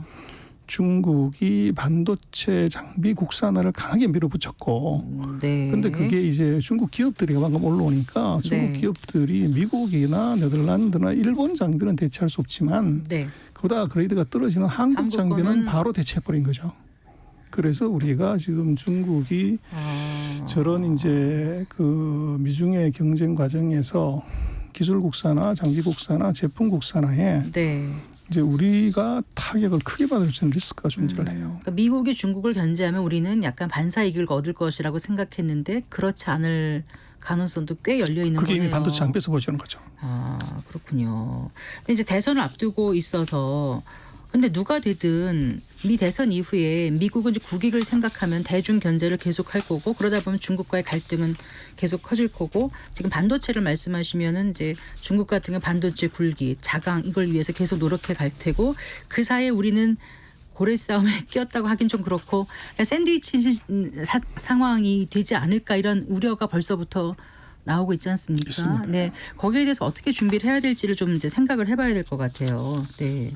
Speaker 5: 중국이 반도체 장비 국산화를 강하게 밀어붙였고
Speaker 1: 네.
Speaker 5: 근데 그게 이제 중국 기업들이 방금 올라오니까 중국
Speaker 1: 네.
Speaker 5: 기업들이 미국이나 네덜란드나 일본 장비는 대체할 수 없지만
Speaker 1: 네.
Speaker 5: 그보다 그레이드가 떨어지는 한국
Speaker 1: 한국
Speaker 5: 장비는
Speaker 1: 거는
Speaker 5: 바로 대체해버린 거죠. 그래서 우리가 지금 중국이 저런 이제 그 미중의 경쟁 과정에서 기술 국산화, 장비 국산화, 제품 국산화에
Speaker 1: 네.
Speaker 5: 이제 우리가 타격을 크게 받을 수 있는 리스크가 존재를 해요.
Speaker 1: 그러니까 미국이 중국을 견제하면 우리는 약간 반사이익을 얻을 것이라고 생각했는데 그렇지 않을 가능성도 꽤 열려 있는
Speaker 5: 그게
Speaker 1: 거네요.
Speaker 5: 이미 반도체 장비에서 보여주는 거죠.
Speaker 1: 아, 그렇군요. 근데 이제 대선을 앞두고 있어서 근데 누가 되든 미 대선 이후에 미국은 이제 국익을 생각하면 대중 견제를 계속할 거고 그러다 보면 중국과의 갈등은 계속 커질 거고 지금 반도체를 말씀하시면은 이제 중국 같은 경우 반도체 굴기, 자강 이걸 위해서 계속 노력해 갈 테고 그 사이에 우리는 고래 싸움에 끼었다고 하긴 좀 그렇고 샌드위치 상황이 되지 않을까 이런 우려가 벌써부터 나오고 있지 않습니까?
Speaker 5: 있습니다.
Speaker 1: 네, 거기에 대해서 어떻게 준비를 해야 될지를 좀 이제 생각을 해봐야 될 것 같아요. 네.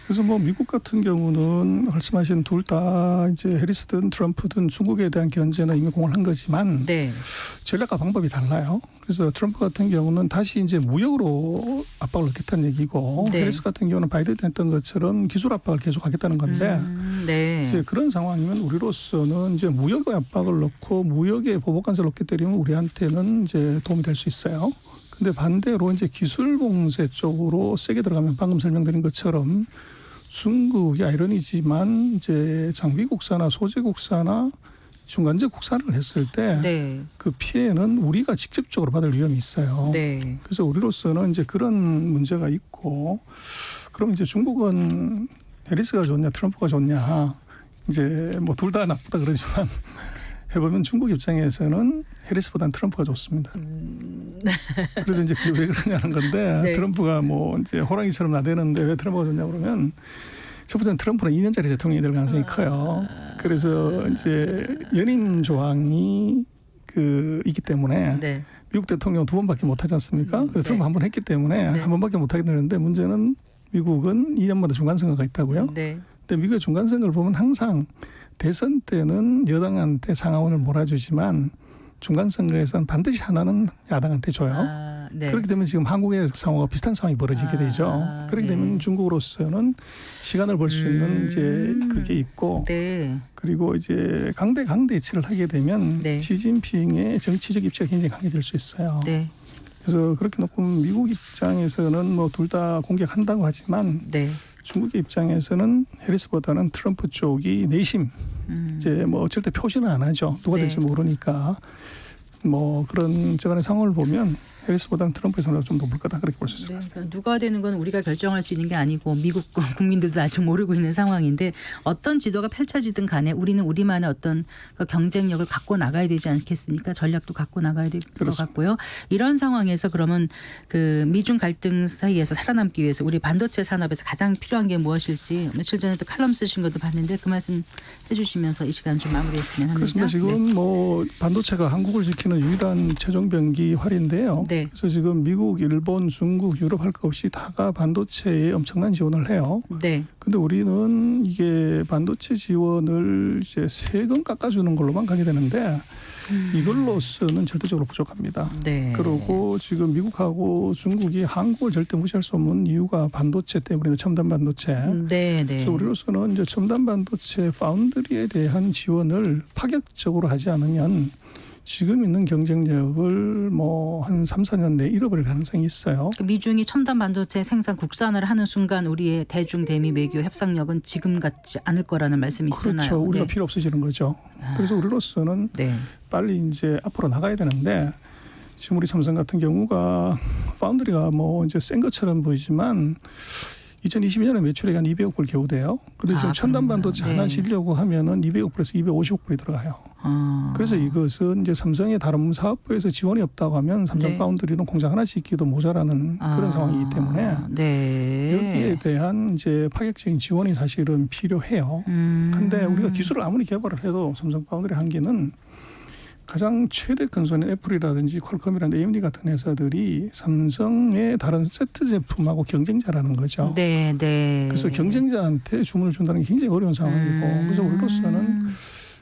Speaker 5: 그래서 뭐 미국 같은 경우는 말씀하신 둘 다 이제 해리스든 트럼프든 중국에 대한 견제는 이미 공언한 거지만
Speaker 1: 네.
Speaker 5: 전략과 방법이 달라요. 그래서 트럼프 같은 경우는 다시 이제 무역으로 압박을 넣겠다는 얘기고
Speaker 1: 네.
Speaker 5: 해리스 같은 경우는 바이든 했던 것처럼 기술 압박을 계속하겠다는 건데
Speaker 1: 네.
Speaker 5: 이제 그런 상황이면 우리로서는 이제 무역의 압박을 넣고 무역의 보복 관세를 넣게 되면 우리한테는 이제 도움이 될 수 있어요. 근데 반대로 이제 기술 봉쇄 쪽으로 세게 들어가면 방금 설명드린 것처럼 중국이 아이러니지만 이제 장비 국산화, 소재 국산화, 중간재 국산을 했을 때
Speaker 1: 네.
Speaker 5: 그 피해는 우리가 직접적으로 받을 위험이 있어요.
Speaker 1: 네.
Speaker 5: 그래서 우리로서는 이제 그런 문제가 있고 그럼 이제 중국은 해리스가 좋냐 트럼프가 좋냐 이제 뭐 둘 다 나쁘다 그러지만 해보면 중국 입장에서는 해리스보다는 트럼프가 좋습니다. 그래서 이제 그게 왜 그러냐는 건데
Speaker 1: 네.
Speaker 5: 트럼프가 뭐 이제 호랑이처럼 나대는데 왜 트럼프가 좋냐 그러면 첫 번째는 트럼프는 2년짜리 대통령이 될 가능성이 커요. 그래서 이제 연임 조항이 있기 때문에
Speaker 1: 네.
Speaker 5: 미국 대통령 2번밖에 못 하지 않습니까? 그래서
Speaker 1: 네.
Speaker 5: 트럼프 한 번 했기 때문에
Speaker 1: 네.
Speaker 5: 한 번밖에 못 하게 되는데 문제는 미국은 2년마다 중간선거가 있다고요.
Speaker 1: 네.
Speaker 5: 근데 미국의 중간선거를 보면 항상 대선 때는 여당한테 상하원을 몰아주지만 중간선거에서는 반드시 하나는 야당한테 줘요.
Speaker 1: 아, 네.
Speaker 5: 그렇게 되면 지금 한국의 상황과 비슷한 상황이 벌어지게 되죠. 그렇게
Speaker 1: 네.
Speaker 5: 되면 중국으로서는 시간을 벌 수 있는 이제 그게 있고
Speaker 1: 네.
Speaker 5: 그리고 이제 강대치를 하게 되면
Speaker 1: 네.
Speaker 5: 시진핑의 정치적 입지가 굉장히 강해질 수 있어요.
Speaker 1: 네.
Speaker 5: 그래서 그렇게 놓고 미국 입장에서는 뭐 둘 다 공격한다고 하지만
Speaker 1: 네.
Speaker 5: 중국의 입장에서는 해리스보다는 트럼프 쪽이 내심 이제 뭐 절대 표시는 안 하죠. 누가
Speaker 1: 네.
Speaker 5: 될지 모르니까 뭐 그런 저간의 상황을 보면 해리스보다는 트럼프의 선호가 좀 높을 거다 그렇게 볼 수 있을 것
Speaker 1: 네,
Speaker 5: 같습니다.
Speaker 1: 그러니까 누가 되는 건 우리가 결정할 수 있는 게 아니고 미국 국민들도 아직 모르고 있는 상황인데 어떤 지도가 펼쳐지든 간에 우리는 우리만의 어떤 그 경쟁력을 갖고 나가야 되지 않겠습니까? 전략도 갖고 나가야 될 것 같고요. 이런 상황에서 그러면 그 미중 갈등 사이에서 살아남기 위해서 우리 반도체 산업에서 가장 필요한 게 무엇일지 며칠 전에 또 칼럼 쓰신 것도 봤는데 그 말씀 해주시면서 이 시간 좀 마무리했으면 합니다.
Speaker 5: 그렇습니다. 지금 뭐 반도체가 한국을 지키는 유일한 최종 병기 활인데요.
Speaker 1: 네.
Speaker 5: 그래서 지금 미국, 일본, 중국, 유럽 할 것 없이 다가 반도체에 엄청난 지원을 해요.
Speaker 1: 네.
Speaker 5: 근데 우리는 이게 반도체 지원을 이제 세금 깎아주는 걸로만 가게 되는데 이걸로서는 절대적으로 부족합니다.
Speaker 1: 네.
Speaker 5: 그리고 지금 미국하고 중국이 한국을 절대 무시할 수 없는 이유가 반도체 때문에 첨단 반도체.
Speaker 1: 네. 네.
Speaker 5: 그래서 우리로서는 이제 첨단 반도체 파운드리에 대한 지원을 파격적으로 하지 않으면 지금 있는 경쟁력을 뭐 한 3, 4년 내에 잃어버릴 가능성이 있어요.
Speaker 1: 미중이 첨단 반도체 생산 국산을 하는 순간 우리의 대중 대미 외교 협상력은 지금 같지 않을 거라는 말씀이시잖아요.
Speaker 5: 그렇죠. 우리가
Speaker 1: 네.
Speaker 5: 필요 없어지는 거죠. 그래서 우리로서는
Speaker 1: 네.
Speaker 5: 빨리 이제 앞으로 나가야 되는데 지금 우리 삼성 같은 경우가 파운드리가 뭐 이제 센 것처럼 보이지만 2022년에 매출액이 한 200억 불 겨우 돼요. 근데 지금 첨단 반도체
Speaker 1: 네.
Speaker 5: 하나 지려고 하면은 200억 불에서 250억 불이 들어가요. 그래서 이것은 이제 삼성의 다른 사업부에서 지원이 없다고 하면 삼성
Speaker 1: 네.
Speaker 5: 파운드리는 공장 하나 짓기도 모자라는 그런 상황이기 때문에
Speaker 1: 네.
Speaker 5: 여기에 대한 이제 파격적인 지원이 사실은 필요해요. 근데 우리가 기술을 아무리 개발을 해도 삼성 파운드리 한계는 가장 최대 근소는 애플이라든지 퀄컴이라든지 AMD 같은 회사들이 삼성의 다른 세트 제품하고 경쟁자라는 거죠.
Speaker 1: 네, 네.
Speaker 5: 그래서 경쟁자한테 주문을 준다는 게 굉장히 어려운 상황이고 그래서 우리로서는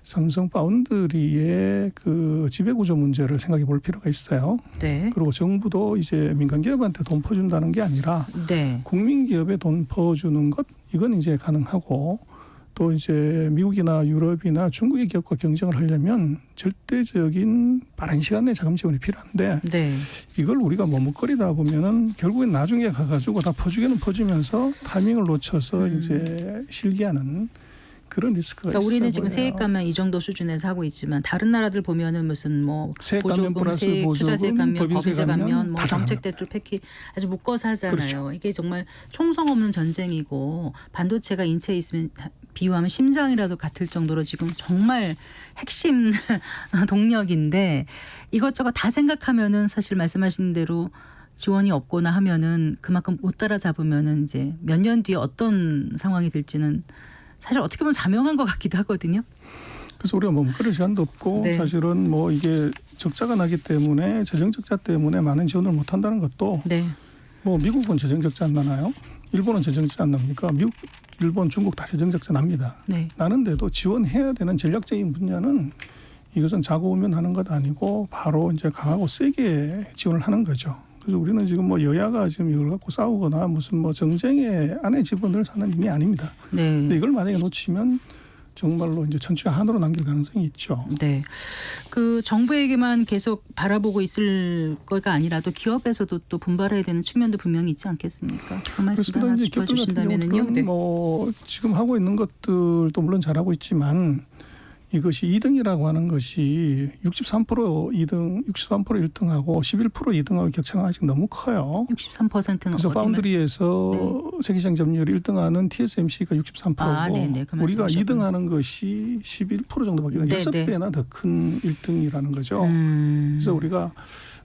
Speaker 5: 삼성 파운드리의 그 지배구조 문제를 생각해 볼 필요가 있어요.
Speaker 1: 네.
Speaker 5: 그리고 정부도 이제 민간 기업한테 돈 퍼준다는 게 아니라
Speaker 1: 네.
Speaker 5: 국민 기업에 돈 퍼주는 것 이건 이제 가능하고 또 이제 미국이나 유럽이나 중국의 기업과 경쟁을 하려면 절대적인 빠른 시간 내에 자금 지원이 필요한데
Speaker 1: 네.
Speaker 5: 이걸 우리가 머뭇거리다 보면은 결국엔 나중에 가가지고 다 퍼주기는 퍼주면서 타이밍을 놓쳐서 이제 실기하는 그런 리스크가
Speaker 1: 그러니까
Speaker 5: 있어요.
Speaker 1: 우리는 지금 세액 감면 이 정도 수준에서 하고 있지만 다른 나라들 보면은 무슨 뭐
Speaker 5: 세액 감면
Speaker 1: 보조금,
Speaker 5: 플러스
Speaker 1: 세액, 투자세액
Speaker 5: 보조금,
Speaker 1: 감면,
Speaker 5: 법인세
Speaker 1: 법인세 감면,
Speaker 5: 감면
Speaker 1: 뭐
Speaker 5: 다
Speaker 1: 정책
Speaker 5: 들어갑니다.
Speaker 1: 대출 패키지 아주 묶어서 하잖아요.
Speaker 5: 그렇죠.
Speaker 1: 이게 정말 총성 없는 전쟁이고 반도체가 인체에 있으면 비유하면 심장이라도 같을 정도로 지금 정말 핵심 동력인데 이것저것 다 생각하면은 사실 말씀하신 대로 지원이 없거나 하면은 그만큼 못 따라잡으면은 이제 몇 년 뒤에 어떤 상황이 될지는 사실 어떻게 보면 자명한 것 같기도 하거든요.
Speaker 5: 그래서 우리가 머뭇거릴 시간도 없고
Speaker 1: 네.
Speaker 5: 사실은 뭐 이게 적자가 나기 때문에 재정 적자 때문에 많은 지원을 못 한다는 것도
Speaker 1: 네.
Speaker 5: 뭐 미국은 재정 적자 안 나나요? 일본은 재정 적자 안 납니까? 미국, 일본, 중국 다 재정 적자 납니다.
Speaker 1: 네.
Speaker 5: 나는데도 지원해야 되는 전략적인 분야는 이것은 자고 오면 하는 것 아니고 바로 이제 강하고 세게 지원을 하는 거죠. 그래서 우리는 지금 뭐 여야가 지금 이걸 갖고 싸우거나 무슨 뭐 정쟁의 안에 집어넣을 사는 일이 아닙니다.
Speaker 1: 네.
Speaker 5: 근데 이걸 만약에 놓치면 정말로 이제 천추의 한으로 남길 가능성이 있죠.
Speaker 1: 네. 그 정부에게만 계속 바라보고 있을 거가 아니라도 기업에서도 또 분발해야 되는 측면도 분명히 있지 않겠습니까? 그 말씀도 하나 짚어주신다면은요. 네.
Speaker 5: 뭐 지금 하고 있는 것들도 물론 잘하고 있지만 이것이 2등이라고 하는 것이 63% 2등, 63% 1등하고 11% 2등하고 격차가 아직 너무 커요.
Speaker 1: 63%는
Speaker 5: 그래서
Speaker 1: 어디
Speaker 5: 파운드리에서 세계시장 점유율 1등하는 TSMC가 63%고
Speaker 1: 아, 네네. 그
Speaker 5: 우리가
Speaker 1: 말씀하셨군요.
Speaker 5: 2등하는 것이 11% 정도밖에 안 돼요.
Speaker 1: 네네.
Speaker 5: 6배나 더 큰 1등이라는 거죠. 그래서 우리가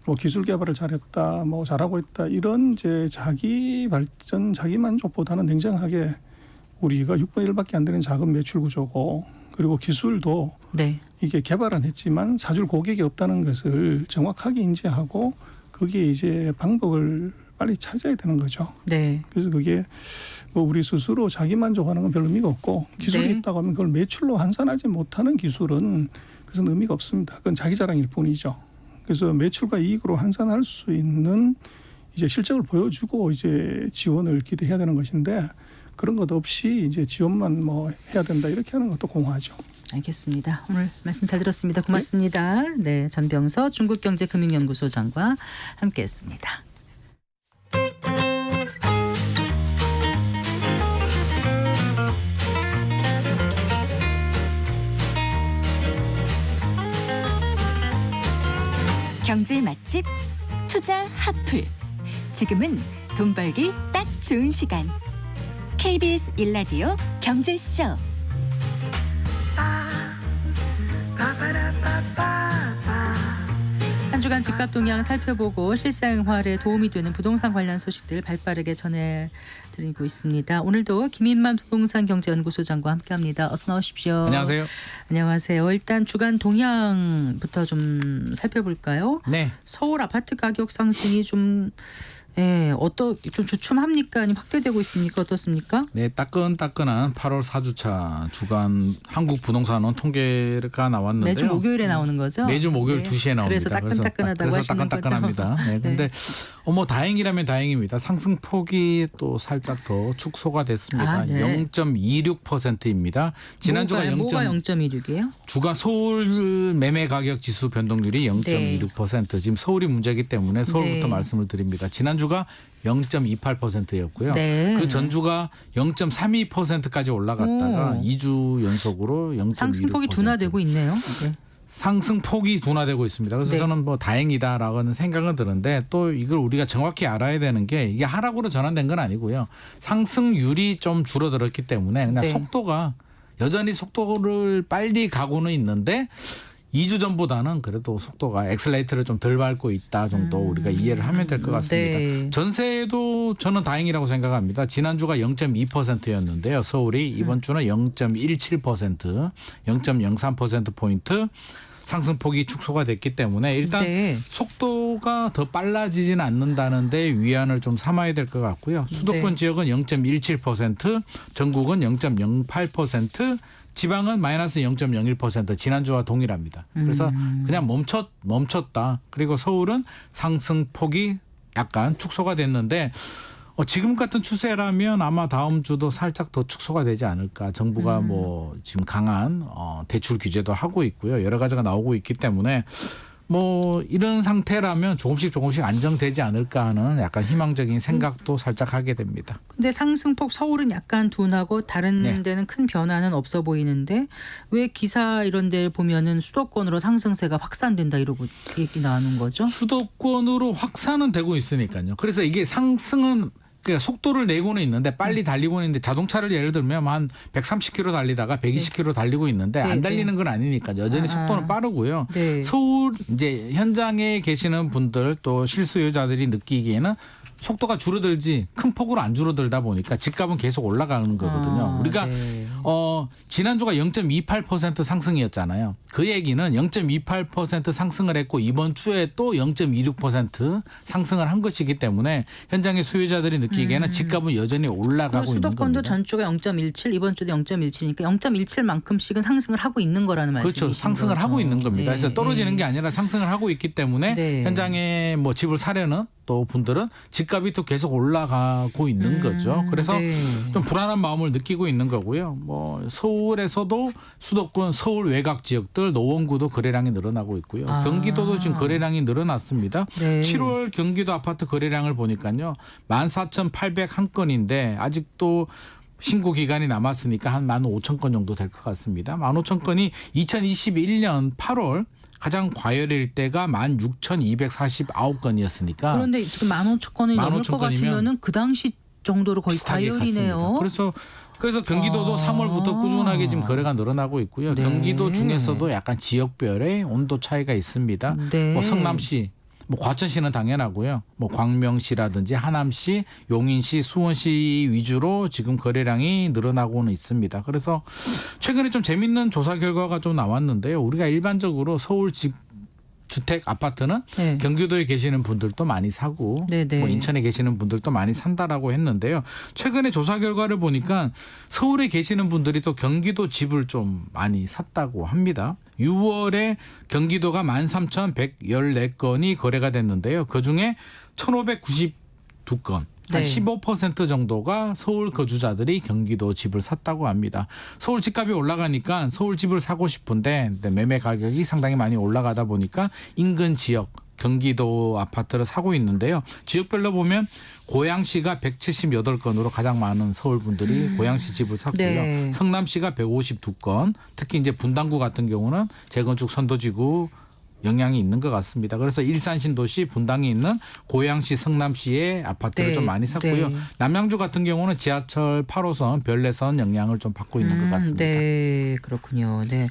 Speaker 5: 뭐 기술 개발을 잘했다, 뭐 잘하고 있다 이런 이제 자기 발전, 자기 만족보다는 냉정하게 우리가 6분의 1밖에 안 되는 작은 매출 구조고 그리고 기술도
Speaker 1: 네.
Speaker 5: 이게 개발은 했지만 사줄 고객이 없다는 것을 정확하게 인지하고 거기에 이제 방법을 빨리 찾아야 되는 거죠.
Speaker 1: 네.
Speaker 5: 그래서 그게 뭐 우리 스스로 자기 만족하는 건 별로 의미가 없고 기술이
Speaker 1: 네.
Speaker 5: 있다고 하면 그걸 매출로 환산하지 못하는 기술은 그것은 의미가 없습니다. 그건 자기 자랑일 뿐이죠. 그래서 매출과 이익으로 환산할 수 있는 이제 실적을 보여주고 이제 지원을 기대해야 되는 것인데 그런 것 없이 이제 지원만 뭐 해야 된다 이렇게 하는 것도 공허하죠.
Speaker 1: 알겠습니다. 오늘 말씀 잘 들었습니다. 고맙습니다. 네, 전병서 중국경제금융연구소장과 함께했습니다.
Speaker 4: 경제 맛집 투자 핫플. 지금은 돈 벌기 딱 좋은 시간. KBS 1라디오 경제쇼.
Speaker 1: 한 주간 집값 동향 살펴보고 실생활에 도움이 되는 부동산 관련 소식들 발빠르게 전해드리고 있습니다. 오늘도 김인만 부동산경제연구소장과 함께합니다. 어서 나오십시오.
Speaker 6: 안녕하세요.
Speaker 1: 안녕하세요. 일단 주간 동향부터 좀 살펴볼까요?
Speaker 6: 네.
Speaker 1: 서울 아파트 가격 상승이 좀 좀 주춤합니까? 아니면 확대되고 있습니까? 어떻습니까?
Speaker 6: 네, 따끈따끈한 8월 4주차 주간 한국 부동산원 통계가 나왔는데요.
Speaker 1: 매주 목요일에 나오는 거죠?
Speaker 6: 매주 목요일
Speaker 1: 네.
Speaker 6: 2시에 나옵니다.
Speaker 1: 그래서 따끈따끈하다고
Speaker 6: 그래서
Speaker 1: 하시는
Speaker 6: 따끈따끈합니다.
Speaker 1: 거죠?
Speaker 6: 네, 근데 뭐 다행이라면 다행입니다. 상승폭이 또 살짝 더 축소가 됐습니다.
Speaker 1: 아, 네.
Speaker 6: 0.26%입니다. 지난주가
Speaker 1: 뭐가 0.26이에요?
Speaker 6: 주간 서울 매매 가격 지수 변동률이 0.26%. 지금 서울이 문제이기 때문에 서울부터
Speaker 1: 네.
Speaker 6: 말씀을 드립니다. 지난주가 0.28%였고요.
Speaker 1: 네.
Speaker 6: 그 전주가 0.32%까지 올라갔다가
Speaker 1: 오.
Speaker 6: 2주 연속으로 0.26%.
Speaker 1: 상승폭이 둔화되고 있네요. 네.
Speaker 6: 상승폭이 둔화되고 있습니다. 그래서
Speaker 1: 네.
Speaker 6: 저는 뭐 다행이다라고는 생각은 드는데 또 이걸 우리가 정확히 알아야 되는 게 이게 하락으로 전환된 건 아니고요. 상승률이 좀 줄어들었기 때문에 그냥
Speaker 1: 네.
Speaker 6: 속도가 여전히 속도를 빨리 가고는 있는데 2주 전보다는 그래도 속도가 엑셀레이터를 좀 덜 밟고 있다 정도 우리가 이해를 하면 될 것 같습니다.
Speaker 1: 네.
Speaker 6: 전세도 저는 다행이라고 생각합니다. 지난주가 0.2%였는데요. 서울이 이번 주는 0.17%, 0.03%포인트 상승폭이 축소가 됐기 때문에 일단
Speaker 1: 네.
Speaker 6: 속도가 더 빨라지지는 않는다는데 위안을 좀 삼아야 될 것 같고요. 수도권
Speaker 1: 네.
Speaker 6: 지역은 0.17%, 전국은 0.08%, 지방은 마이너스 0.01% 지난주와 동일합니다. 그래서 그냥 멈췄다. 그리고 서울은 상승폭이 약간 축소가 됐는데 지금 같은 추세라면 아마 다음 주도 살짝 더 축소가 되지 않을까. 정부가 뭐 지금 강한 대출 규제도 하고 있고요. 여러 가지가 나오고 있기 때문에 뭐 이런 상태라면 조금씩 안정되지 않을까 하는 약간 희망적인 생각도 살짝 하게 됩니다.
Speaker 1: 근데 상승폭 서울은 약간 둔하고 다른
Speaker 6: 네.
Speaker 1: 데는 큰 변화는 없어 보이는데 왜 기사 이런 데 보면은 수도권으로 상승세가 확산된다 이러고 얘기 나오는 거죠?
Speaker 6: 수도권으로 확산은 되고 있으니까요. 그래서 이게 상승은 그러니까 속도를 내고는 있는데 빨리 달리고는 있는데 자동차를 예를 들면 한 130km 달리다가 120km 달리고 있는데
Speaker 1: 네,
Speaker 6: 안 달리는 건 아니니까 여전히 속도는 빠르고요.
Speaker 1: 네.
Speaker 6: 서울 이제 현장에 계시는 분들 또 실수요자들이 느끼기에는 속도가 줄어들지 큰 폭으로 안 줄어들다 보니까 집값은 계속 올라가는 거거든요. 우리가
Speaker 1: 네.
Speaker 6: 지난주가 0.28% 상승이었잖아요. 그 얘기는 0.28% 상승을 했고 이번 주에 또 0.26% 상승을 한 것이기 때문에 현장의 수요자들이 느끼기에는 집값은 여전히 올라가고 있는
Speaker 1: 수도권도
Speaker 6: 겁니다.
Speaker 1: 전주가 0.17 이번 주도 0.17이니까 0.17만큼씩은 상승을 하고 있는 거라는 말씀이신
Speaker 6: 그렇죠. 상승을
Speaker 1: 거죠.
Speaker 6: 하고 있는 겁니다.
Speaker 1: 네.
Speaker 6: 그래서 떨어지는 게 아니라 상승을 하고 있기 때문에
Speaker 1: 네.
Speaker 6: 현장에 뭐 집을 사려는 또 분들은 집값이 또 계속 올라가고 있는 거죠. 그래서
Speaker 1: 네.
Speaker 6: 좀 불안한 마음을 느끼고 있는 거고요. 뭐 서울에서도 수도권 서울 외곽 지역들 노원구도 거래량이 늘어나고 있고요.
Speaker 1: 아.
Speaker 6: 경기도도 지금 거래량이 늘어났습니다.
Speaker 1: 네.
Speaker 6: 7월 경기도 아파트 거래량을 보니까요. 14,801건인데 아직도 신고 기간이 남았으니까 한 15,000건 정도 될 것 같습니다. 15,000건이 2021년 8월 가장 과열일 때가 16,249건이었으니까.
Speaker 1: 그런데 지금 15,000건이 넘을 것
Speaker 6: 15,000건이면
Speaker 1: 같으면은 그 당시 정도로 거의
Speaker 6: 비슷하게
Speaker 1: 과열이네요.
Speaker 6: 갔습니다. 그래서 경기도도
Speaker 1: 아.
Speaker 6: 3월부터 꾸준하게 지금 거래가 늘어나고 있고요.
Speaker 1: 네.
Speaker 6: 경기도 중에서도 약간 지역별의 온도 차이가 있습니다.
Speaker 1: 네.
Speaker 6: 뭐 성남시, 뭐 과천시는 당연하고요. 뭐 광명시라든지 하남시, 용인시, 수원시 위주로 지금 거래량이 늘어나고는 있습니다. 그래서 최근에 좀 재밌는 조사 결과가 좀 나왔는데요. 우리가 일반적으로 서울 주택 아파트는
Speaker 1: 네.
Speaker 6: 경기도에 계시는 분들도 많이 사고
Speaker 1: 네네.
Speaker 6: 뭐 인천에 계시는 분들도 많이 산다라고 했는데요. 최근에 조사 결과를 보니까 서울에 계시는 분들이 또 경기도 집을 좀 많이 샀다고 합니다. 6월에 경기도가 13,114건이 거래가 됐는데요. 그중에 1,592건 한
Speaker 1: 네.
Speaker 6: 15% 정도가 서울 거주자들이 경기도 집을 샀다고 합니다. 서울 집값이 올라가니까 서울 집을 사고 싶은데 매매 가격이 상당히 많이 올라가다 보니까 인근 지역 경기도 아파트를 사고 있는데요. 지역별로 보면 고양시가 178건으로 가장 많은 서울 분들이 고양시 집을 샀고요.
Speaker 1: 네.
Speaker 6: 성남시가 152건, 특히 이제 분당구 같은 경우는 재건축 선도지구 영향이 있는 것 같습니다. 그래서 일산 신도시 분당에 있는 고양시 성남시의 아파트를
Speaker 1: 네.
Speaker 6: 좀 많이 샀고요.
Speaker 1: 네.
Speaker 6: 남양주 같은 경우는 지하철 8호선 별내선 영향을 좀 받고 있는 것 같습니다.
Speaker 1: 네, 그렇군요. 네.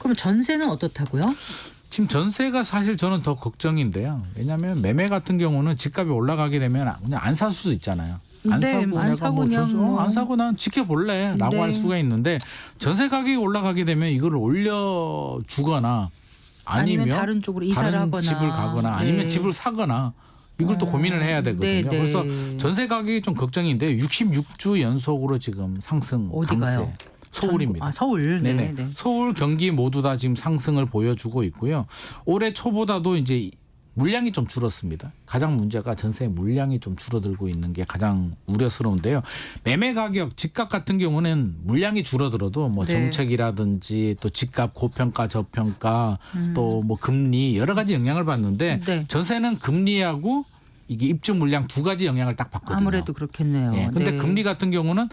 Speaker 1: 그럼 전세는 어떻다고요?
Speaker 6: 지금 전세가 사실 저는 더 걱정인데요. 왜냐하면 매매 같은 경우는 집값이 올라가게 되면 그냥 안 살 수도 있잖아요. 안
Speaker 1: 네,
Speaker 6: 사고
Speaker 1: 안
Speaker 6: 내가
Speaker 1: 사고
Speaker 6: 뭐
Speaker 1: 그냥
Speaker 6: 전세
Speaker 1: 뭐.
Speaker 6: 안 사고 난 지켜볼래라고
Speaker 1: 네.
Speaker 6: 할 수가 있는데 전세 가격이 올라가게 되면 이걸 올려주거나
Speaker 1: 아니면 다른 쪽으로 이사를
Speaker 6: 다른
Speaker 1: 하거나.
Speaker 6: 집을 가거나 아니면
Speaker 1: 네.
Speaker 6: 집을 사거나 이걸 또 고민을 해야 되거든요.
Speaker 1: 네, 네.
Speaker 6: 그래서 전세 가격이 좀 걱정인데 66주 연속으로 지금 상승
Speaker 1: 어디가요?
Speaker 6: 강세. 서울입니다.
Speaker 1: 아, 서울. 네,
Speaker 6: 네네.
Speaker 1: 네.
Speaker 6: 서울, 경기 모두 다 지금 상승을 보여주고 있고요. 올해 초보다도 이제 물량이 좀 줄었습니다. 가장 문제가 전세 물량이 좀 줄어들고 있는 게 가장 우려스러운데요. 매매 가격, 집값 같은 경우는 물량이 줄어들어도 뭐
Speaker 1: 네.
Speaker 6: 정책이라든지 또 집값 고평가, 저평가 또 뭐 금리 여러 가지 영향을 받는데
Speaker 1: 네.
Speaker 6: 전세는 금리하고 이게 입주 물량 두 가지 영향을 딱 받거든요.
Speaker 1: 아무래도 그렇겠네요.
Speaker 6: 예. 근데
Speaker 1: 네.
Speaker 6: 금리 같은 경우는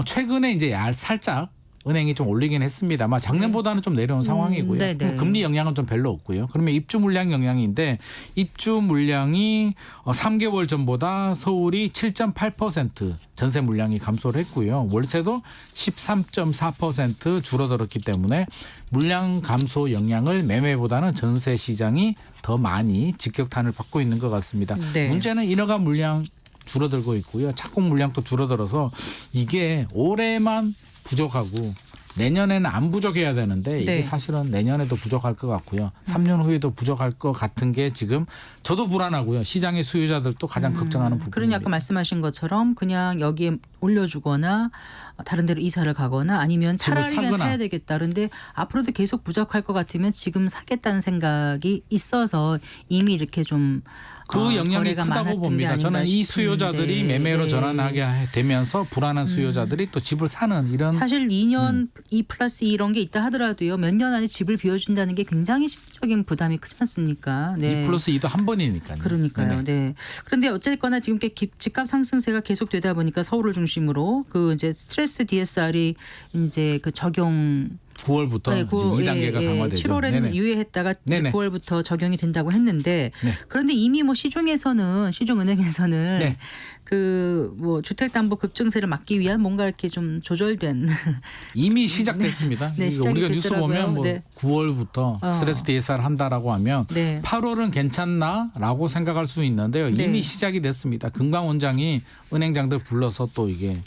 Speaker 6: 최근에 이제 살짝 은행이 좀 올리긴 했습니다만 작년보다는 좀 내려온 상황이고요.
Speaker 1: 네네.
Speaker 6: 그럼 금리 영향은 좀 별로 없고요. 그러면 입주 물량 영향인데 입주 물량이 3개월 전보다 서울이 7.8% 전세 물량이 감소를 했고요. 월세도 13.4% 줄어들었기 때문에 물량 감소 영향을 매매보다는 전세 시장이 더 많이 직격탄을 받고 있는 것 같습니다.
Speaker 1: 네.
Speaker 6: 문제는 인허가 물량 줄어들고 있고요. 착공 물량도 줄어들어서 이게 올해만 부족하고 내년에는 안 부족해야 되는데 이게
Speaker 1: 네.
Speaker 6: 사실은 내년에도 부족할 것 같고요. 3년 후에도 부족할 것 같은 게 지금 저도 불안하고요. 시장의 수요자들도 가장 걱정하는 부분입니다.
Speaker 1: 그러니 아까 말씀하신 것처럼 그냥 여기에 올려주거나 다른 데로 이사를 가거나 아니면
Speaker 6: 집을
Speaker 1: 차라리 그냥
Speaker 6: 사거나.
Speaker 1: 사야 되겠다. 그런데 앞으로도 계속 부족할 것 같으면 지금 사겠다는 생각이 있어서 이미 이렇게 좀
Speaker 6: 그 영향이
Speaker 1: 거래가
Speaker 6: 크다고
Speaker 1: 많았던 게
Speaker 6: 봅니다.
Speaker 1: 아닌가
Speaker 6: 저는 이
Speaker 1: 싶은데.
Speaker 6: 수요자들이 매매로
Speaker 1: 네.
Speaker 6: 전환하게 되면서 불안한 수요자들이 또 집을 사는 이런
Speaker 1: 사실 2년 2+2 이런 게 있다 하더라도요. 몇 년 안에 집을 비워준다는 게 굉장히 심적인 부담이 크지 않습니까? 네.
Speaker 6: 2+2도 한 번이니까요.
Speaker 1: 그러니까요.
Speaker 6: 네네.
Speaker 1: 네. 그런데 어쨌거나 지금 집값 상승세가 계속되다 보니까 서울을 중심으로 그 이제 스트레스 DSR이 이제 그 적용
Speaker 6: 9월부터
Speaker 1: 네,
Speaker 6: 2단계가 강화되죠.
Speaker 1: 7월에는
Speaker 6: 네네.
Speaker 1: 유예했다가 이제
Speaker 6: 네네.
Speaker 1: 9월부터 적용이 된다고 했는데
Speaker 6: 네.
Speaker 1: 그런데 이미 뭐 시중은행에서는
Speaker 6: 네.
Speaker 1: 그 뭐 주택담보 급증세를 막기 위한 뭔가 이렇게 좀 조절된
Speaker 6: 이미 시작됐습니다.
Speaker 1: 네, 시작이
Speaker 6: 우리가 뉴스
Speaker 1: 됐더라고요.
Speaker 6: 보면 뭐
Speaker 1: 네.
Speaker 6: 9월부터 스트레스 DSR 한다라고 하면
Speaker 1: 네.
Speaker 6: 8월은 괜찮나라고 생각할 수 있는데요. 이미
Speaker 1: 네.
Speaker 6: 시작이 됐습니다. 금감원장이 은행장들 불러서 또 이게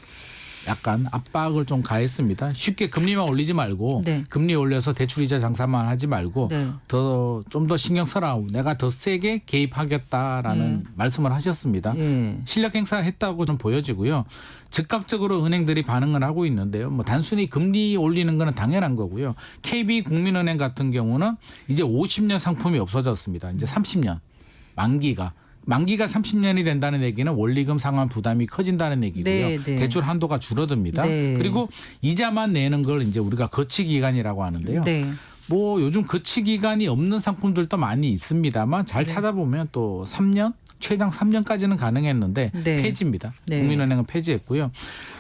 Speaker 6: 약간 압박을 좀 가했습니다. 쉽게 금리만 올리지 말고
Speaker 1: 네.
Speaker 6: 금리 올려서 대출이자 장사만 하지 말고
Speaker 1: 네.
Speaker 6: 좀 더 신경 써라. 내가 더 세게 개입하겠다라는 말씀을 하셨습니다.
Speaker 1: 예.
Speaker 6: 실력 행사했다고 좀 보여지고요. 즉각적으로 은행들이 반응을 하고 있는데요. 뭐 단순히 금리 올리는 거는 당연한 거고요. KB국민은행 같은 경우는 이제 50년 상품이 없어졌습니다. 이제 30년 만기가 30년이 된다는 얘기는 원리금 상환 부담이 커진다는 얘기고요.
Speaker 1: 네, 네.
Speaker 6: 대출 한도가 줄어듭니다.
Speaker 1: 네.
Speaker 6: 그리고 이자만 내는 걸 이제 우리가 거치 기간이라고 하는데요.
Speaker 1: 네.
Speaker 6: 뭐 요즘 거치 기간이 없는 상품들도 많이 있습니다만 잘 찾아보면 또 3년 최장 3년까지는 가능했는데
Speaker 1: 네.
Speaker 6: 폐지입니다.
Speaker 1: 네.
Speaker 6: 국민은행은 폐지했고요.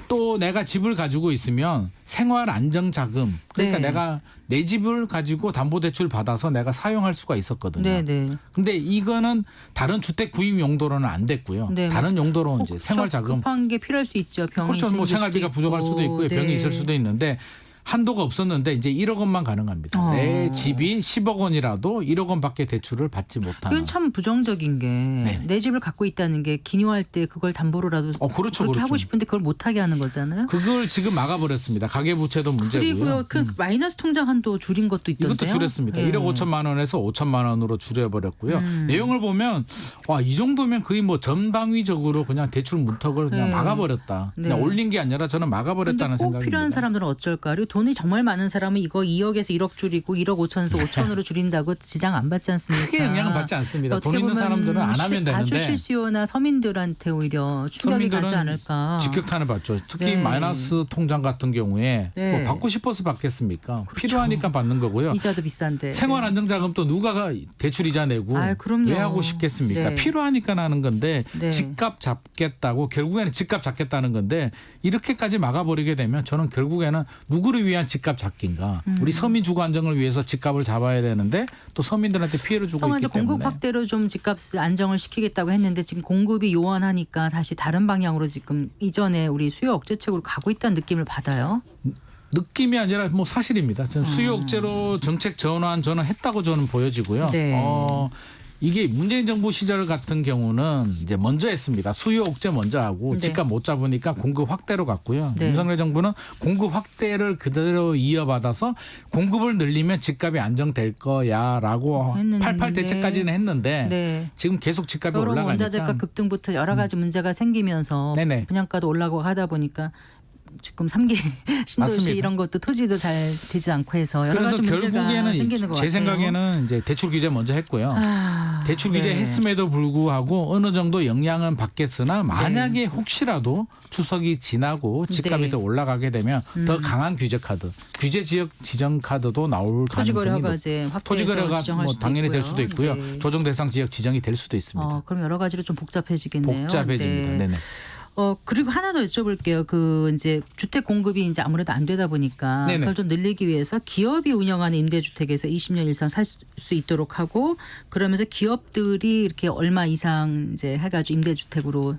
Speaker 6: 또 내가 집을 가지고 있으면 생활 안정 자금 그러니까
Speaker 1: 네.
Speaker 6: 내가 내 집을 가지고 담보대출 받아서 내가 사용할 수가 있었거든요.
Speaker 1: 네네.
Speaker 6: 근데 이거는 다른 주택 구입 용도로는 안 됐고요.
Speaker 1: 네.
Speaker 6: 다른 용도로 이제
Speaker 1: 혹
Speaker 6: 생활 자금
Speaker 1: 급한 게 필요할 수 있죠. 병이
Speaker 6: 그렇죠. 뭐
Speaker 1: 생길
Speaker 6: 생활비가
Speaker 1: 수도
Speaker 6: 부족할
Speaker 1: 있고.
Speaker 6: 수도 있고요. 병이
Speaker 1: 네.
Speaker 6: 있을 수도 있는데 한도가 없었는데 이제 1억 원만 가능합니다. 내 집이 10억 원이라도 1억 원밖에 대출을 받지 못하는.
Speaker 1: 이건 참 부정적인 게 내 집을 갖고 있다는 게 기묘할 때 그걸 담보로라도
Speaker 6: 그렇죠,
Speaker 1: 그렇게
Speaker 6: 그렇죠.
Speaker 1: 하고 싶은데 그걸 못하게 하는 거잖아요.
Speaker 6: 그걸 지금 막아버렸습니다. 가계부채도 문제고요.
Speaker 1: 그리고요, 그 마이너스 통장 한도 줄인 것도 있던데요.
Speaker 6: 이것도 줄였습니다.
Speaker 1: 예.
Speaker 6: 1억 5천만 원에서 5천만 원으로 줄여버렸고요. 내용을 보면 와, 이 정도면 거의 뭐 전방위적으로 그냥 대출 문턱을 그냥
Speaker 1: 네.
Speaker 6: 막아버렸다.
Speaker 1: 네.
Speaker 6: 그냥 올린 게 아니라 저는
Speaker 1: 근데
Speaker 6: 막아버렸다는
Speaker 1: 꼭
Speaker 6: 생각입니다.
Speaker 1: 필요한 사람들은 어쩔까? 그리고 돈이 정말 많은 사람은 이거 2억에서 1억 줄이고 1억 5천에서 5천으로 줄인다고 지장 안 받지 않습니까?
Speaker 6: 크게 영향은 받지 않습니다. 돈
Speaker 1: 어떻게
Speaker 6: 있는
Speaker 1: 보면
Speaker 6: 사람들은 안 하면 되는데.
Speaker 1: 아주 실수요나 서민들한테 오히려 충격이 가지 않을까.
Speaker 6: 직격탄을 받죠. 특히
Speaker 1: 네.
Speaker 6: 마이너스 통장 같은 경우에
Speaker 1: 네.
Speaker 6: 뭐 받고 싶어서 받겠습니까? 필요하니까 받는 거고요.
Speaker 1: 이자도 비싼데.
Speaker 6: 생활안정자금 또 누가 대출이자 내고
Speaker 1: 아유, 그럼요.
Speaker 6: 왜 하고 싶겠습니까?
Speaker 1: 네.
Speaker 6: 필요하니까 하는 건데
Speaker 1: 네.
Speaker 6: 집값 잡겠다고 결국에는 집값 잡겠다는 건데 이렇게까지 막아버리게 되면 저는 결국에는 누구를 위한 집값 잡기인가? 우리 서민 주거 안정을 위해서 집값을 잡아야 되는데 또 서민들한테 피해를 주고
Speaker 1: 통화
Speaker 6: 있기
Speaker 1: 공급
Speaker 6: 때문에
Speaker 1: 확대로 좀 집값 안정을 시키겠다고 했는데 지금 공급이 요원하니까 다시 다른 방향으로 지금 이전에 우리 수요 억제책으로 가고 있다는 느낌을 받아요.
Speaker 6: 느낌이 아니라 뭐 사실입니다. 저는 수요 억제로 정책 전환 저는 했다고 저는 보여지고요.
Speaker 1: 네.
Speaker 6: 이게 문재인 정부 시절 같은 경우는 이제 먼저 했습니다. 수요 억제 먼저 하고
Speaker 1: 네.
Speaker 6: 집값 못 잡으니까 공급 확대로 갔고요.
Speaker 1: 네.
Speaker 6: 윤석열 정부는 공급 확대를 그대로 이어받아서 공급을 늘리면 집값이 안정될 거야라고
Speaker 1: 했는데.
Speaker 6: 88 대책까지는 했는데
Speaker 1: 네.
Speaker 6: 지금 계속 집값이
Speaker 1: 여러
Speaker 6: 올라가니까
Speaker 1: 원자재가 급등부터 여러 가지 문제가 생기면서
Speaker 6: 네네.
Speaker 1: 분양가도 올라가고 하다 보니까 지금 3기 신도시
Speaker 6: 맞습니다.
Speaker 1: 이런 것도 토지도 잘 되지 않고 해서 여러
Speaker 6: 그래서
Speaker 1: 가지 문제가
Speaker 6: 결국에는
Speaker 1: 생기는 것
Speaker 6: 제
Speaker 1: 같아요.
Speaker 6: 생각에는 이제 대출 규제 먼저 했고요. 대출 규제
Speaker 1: 네.
Speaker 6: 했음에도 불구하고 어느 정도 영향은 받겠으나 만약에 혹시라도 추석이 지나고 집값이
Speaker 1: 네.
Speaker 6: 더 올라가게 되면 더 강한 규제 카드, 규제 지역 지정 카드도 나올 가능성이
Speaker 1: 토지거래
Speaker 6: 높고
Speaker 1: 허가제 확대해서
Speaker 6: 토지거래가
Speaker 1: 지정할
Speaker 6: 뭐
Speaker 1: 수도
Speaker 6: 당연히
Speaker 1: 있고요.
Speaker 6: 될 수도 있고요.
Speaker 1: 네.
Speaker 6: 조정 대상 지역 지정이 될 수도 있습니다.
Speaker 1: 그럼 여러 가지로 좀 복잡해지겠네요.
Speaker 6: 복잡해집니다.
Speaker 1: 네.
Speaker 6: 네네.
Speaker 1: 그리고 하나 더 여쭤볼게요. 그 이제 주택 공급이 이제 아무래도 안 되다 보니까
Speaker 6: 네네.
Speaker 1: 그걸 좀 늘리기 위해서 기업이 운영하는 임대주택에서 20년 이상 살 수 있도록 하고 그러면서 기업들이 이렇게 얼마 이상 이제 해가지고 임대주택으로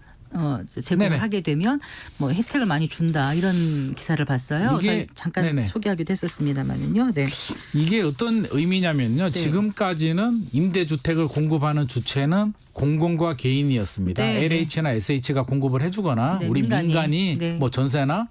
Speaker 1: 제공을
Speaker 6: 네네.
Speaker 1: 하게 되면 뭐 혜택을 많이 준다 이런 기사를 봤어요.
Speaker 6: 이게-
Speaker 1: 저희 잠깐
Speaker 6: 네네.
Speaker 1: 소개하기도 했었습니다만은요. 네.
Speaker 6: 이게 어떤 의미냐면요. 지금까지는 임대주택을 공급하는 주체는 공공과 개인이었습니다.
Speaker 1: 네,
Speaker 6: LH나 SH가 공급을 해주거나
Speaker 1: 네,
Speaker 6: 우리 민간이
Speaker 1: 네.
Speaker 6: 뭐 전세나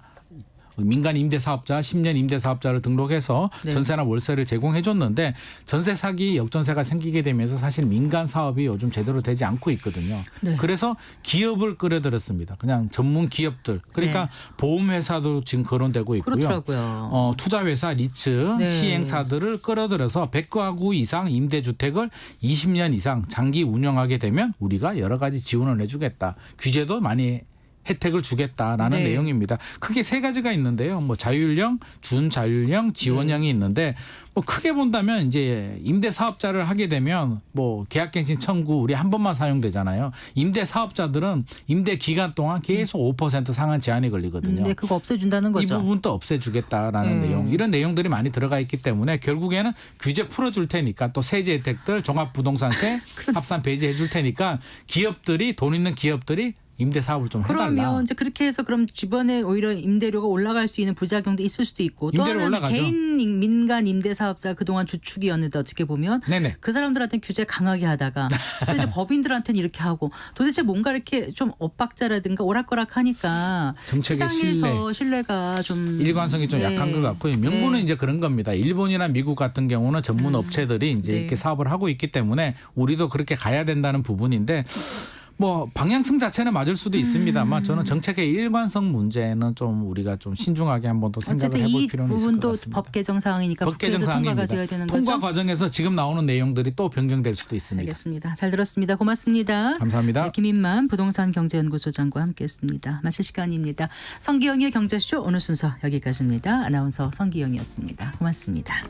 Speaker 6: 민간 임대사업자 10년 임대사업자를 등록해서
Speaker 1: 네.
Speaker 6: 전세나 월세를 제공해 줬는데 전세 사기 역전세가 생기게 되면서 사실 민간 사업이 요즘 제대로 되지 않고 있거든요.
Speaker 1: 네.
Speaker 6: 그래서 기업을 끌어들였습니다. 그냥 전문 기업들. 그러니까
Speaker 1: 네.
Speaker 6: 보험회사도 지금 거론되고 있고요.
Speaker 1: 그렇더라고요.
Speaker 6: 투자회사, 리츠,
Speaker 1: 네.
Speaker 6: 시행사들을 끌어들여서 100가구 이상 임대주택을 20년 이상 장기 운영하게 되면 우리가 여러 가지 지원을 해주겠다. 규제도 많이 혜택을 주겠다라는
Speaker 1: 네.
Speaker 6: 내용입니다. 크게 세 가지가 있는데요. 뭐 자율형, 준자율형, 지원형이 있는데 뭐 크게 본다면 이제 임대 사업자를 하게 되면 뭐 계약갱신 청구 우리 한 번만 사용되잖아요. 임대 사업자들은 임대 기간 동안 계속 5% 상한 제한이 걸리거든요.
Speaker 1: 네, 그거 없애준다는
Speaker 6: 이
Speaker 1: 거죠.
Speaker 6: 부분도 없애주겠다라는 내용 이런 내용들이 많이 들어가 있기 때문에 결국에는 규제 풀어줄 테니까 또 세제 혜택들 종합부동산세 합산 배제해 줄 테니까 기업들이 돈 있는 기업들이 임대 사업을 좀 해달라.
Speaker 1: 그러면 이제 그렇게 해서 그럼 주변에 오히려 임대료가 올라갈 수 있는 부작용도 있을 수도 있고 또
Speaker 6: 임대료
Speaker 1: 하나는
Speaker 6: 올라가죠.
Speaker 1: 개인 민간 임대 사업자 그동안 주축이었는데 어떻게 보면
Speaker 6: 네네.
Speaker 1: 그 사람들한테는 규제 강하게 하다가 또 이제 법인들한테는 이렇게 하고 도대체 뭔가 이렇게 좀 엇박자라든가 오락가락하니까
Speaker 6: 정책의
Speaker 1: 시장에서 신뢰가 좀
Speaker 6: 일관성이 좀
Speaker 1: 네.
Speaker 6: 약한 것 같고요. 명분은
Speaker 1: 네.
Speaker 6: 이제 그런 겁니다. 일본이나 미국 같은 경우는 전문 업체들이 이제
Speaker 1: 네.
Speaker 6: 이렇게 사업을 하고 있기 때문에 우리도 그렇게 가야 된다는 부분인데 뭐 방향성 자체는 맞을 수도 있습니다만 저는 정책의 일관성 문제는 좀 우리가 좀 신중하게 한번 더 생각을
Speaker 1: 어쨌든
Speaker 6: 해볼
Speaker 1: 이
Speaker 6: 필요는 있을 것
Speaker 1: 부분도
Speaker 6: 같습니다.
Speaker 1: 법 개정 사항이니까
Speaker 6: 법 개정
Speaker 1: 국회에서 통과가
Speaker 6: 사항입니다.
Speaker 1: 되어야 되는
Speaker 6: 통과
Speaker 1: 거죠.
Speaker 6: 과정에서 지금 나오는 내용들이 또 변경될 수도 있습니다.
Speaker 1: 알겠습니다. 잘 들었습니다. 고맙습니다.
Speaker 6: 감사합니다.
Speaker 1: 네, 김인만 부동산경제연구소장과 함께했습니다. 마칠 시간입니다. 성기영의 경제쇼 오늘 순서 여기까지입니다. 아나운서 성기영이었습니다. 고맙습니다.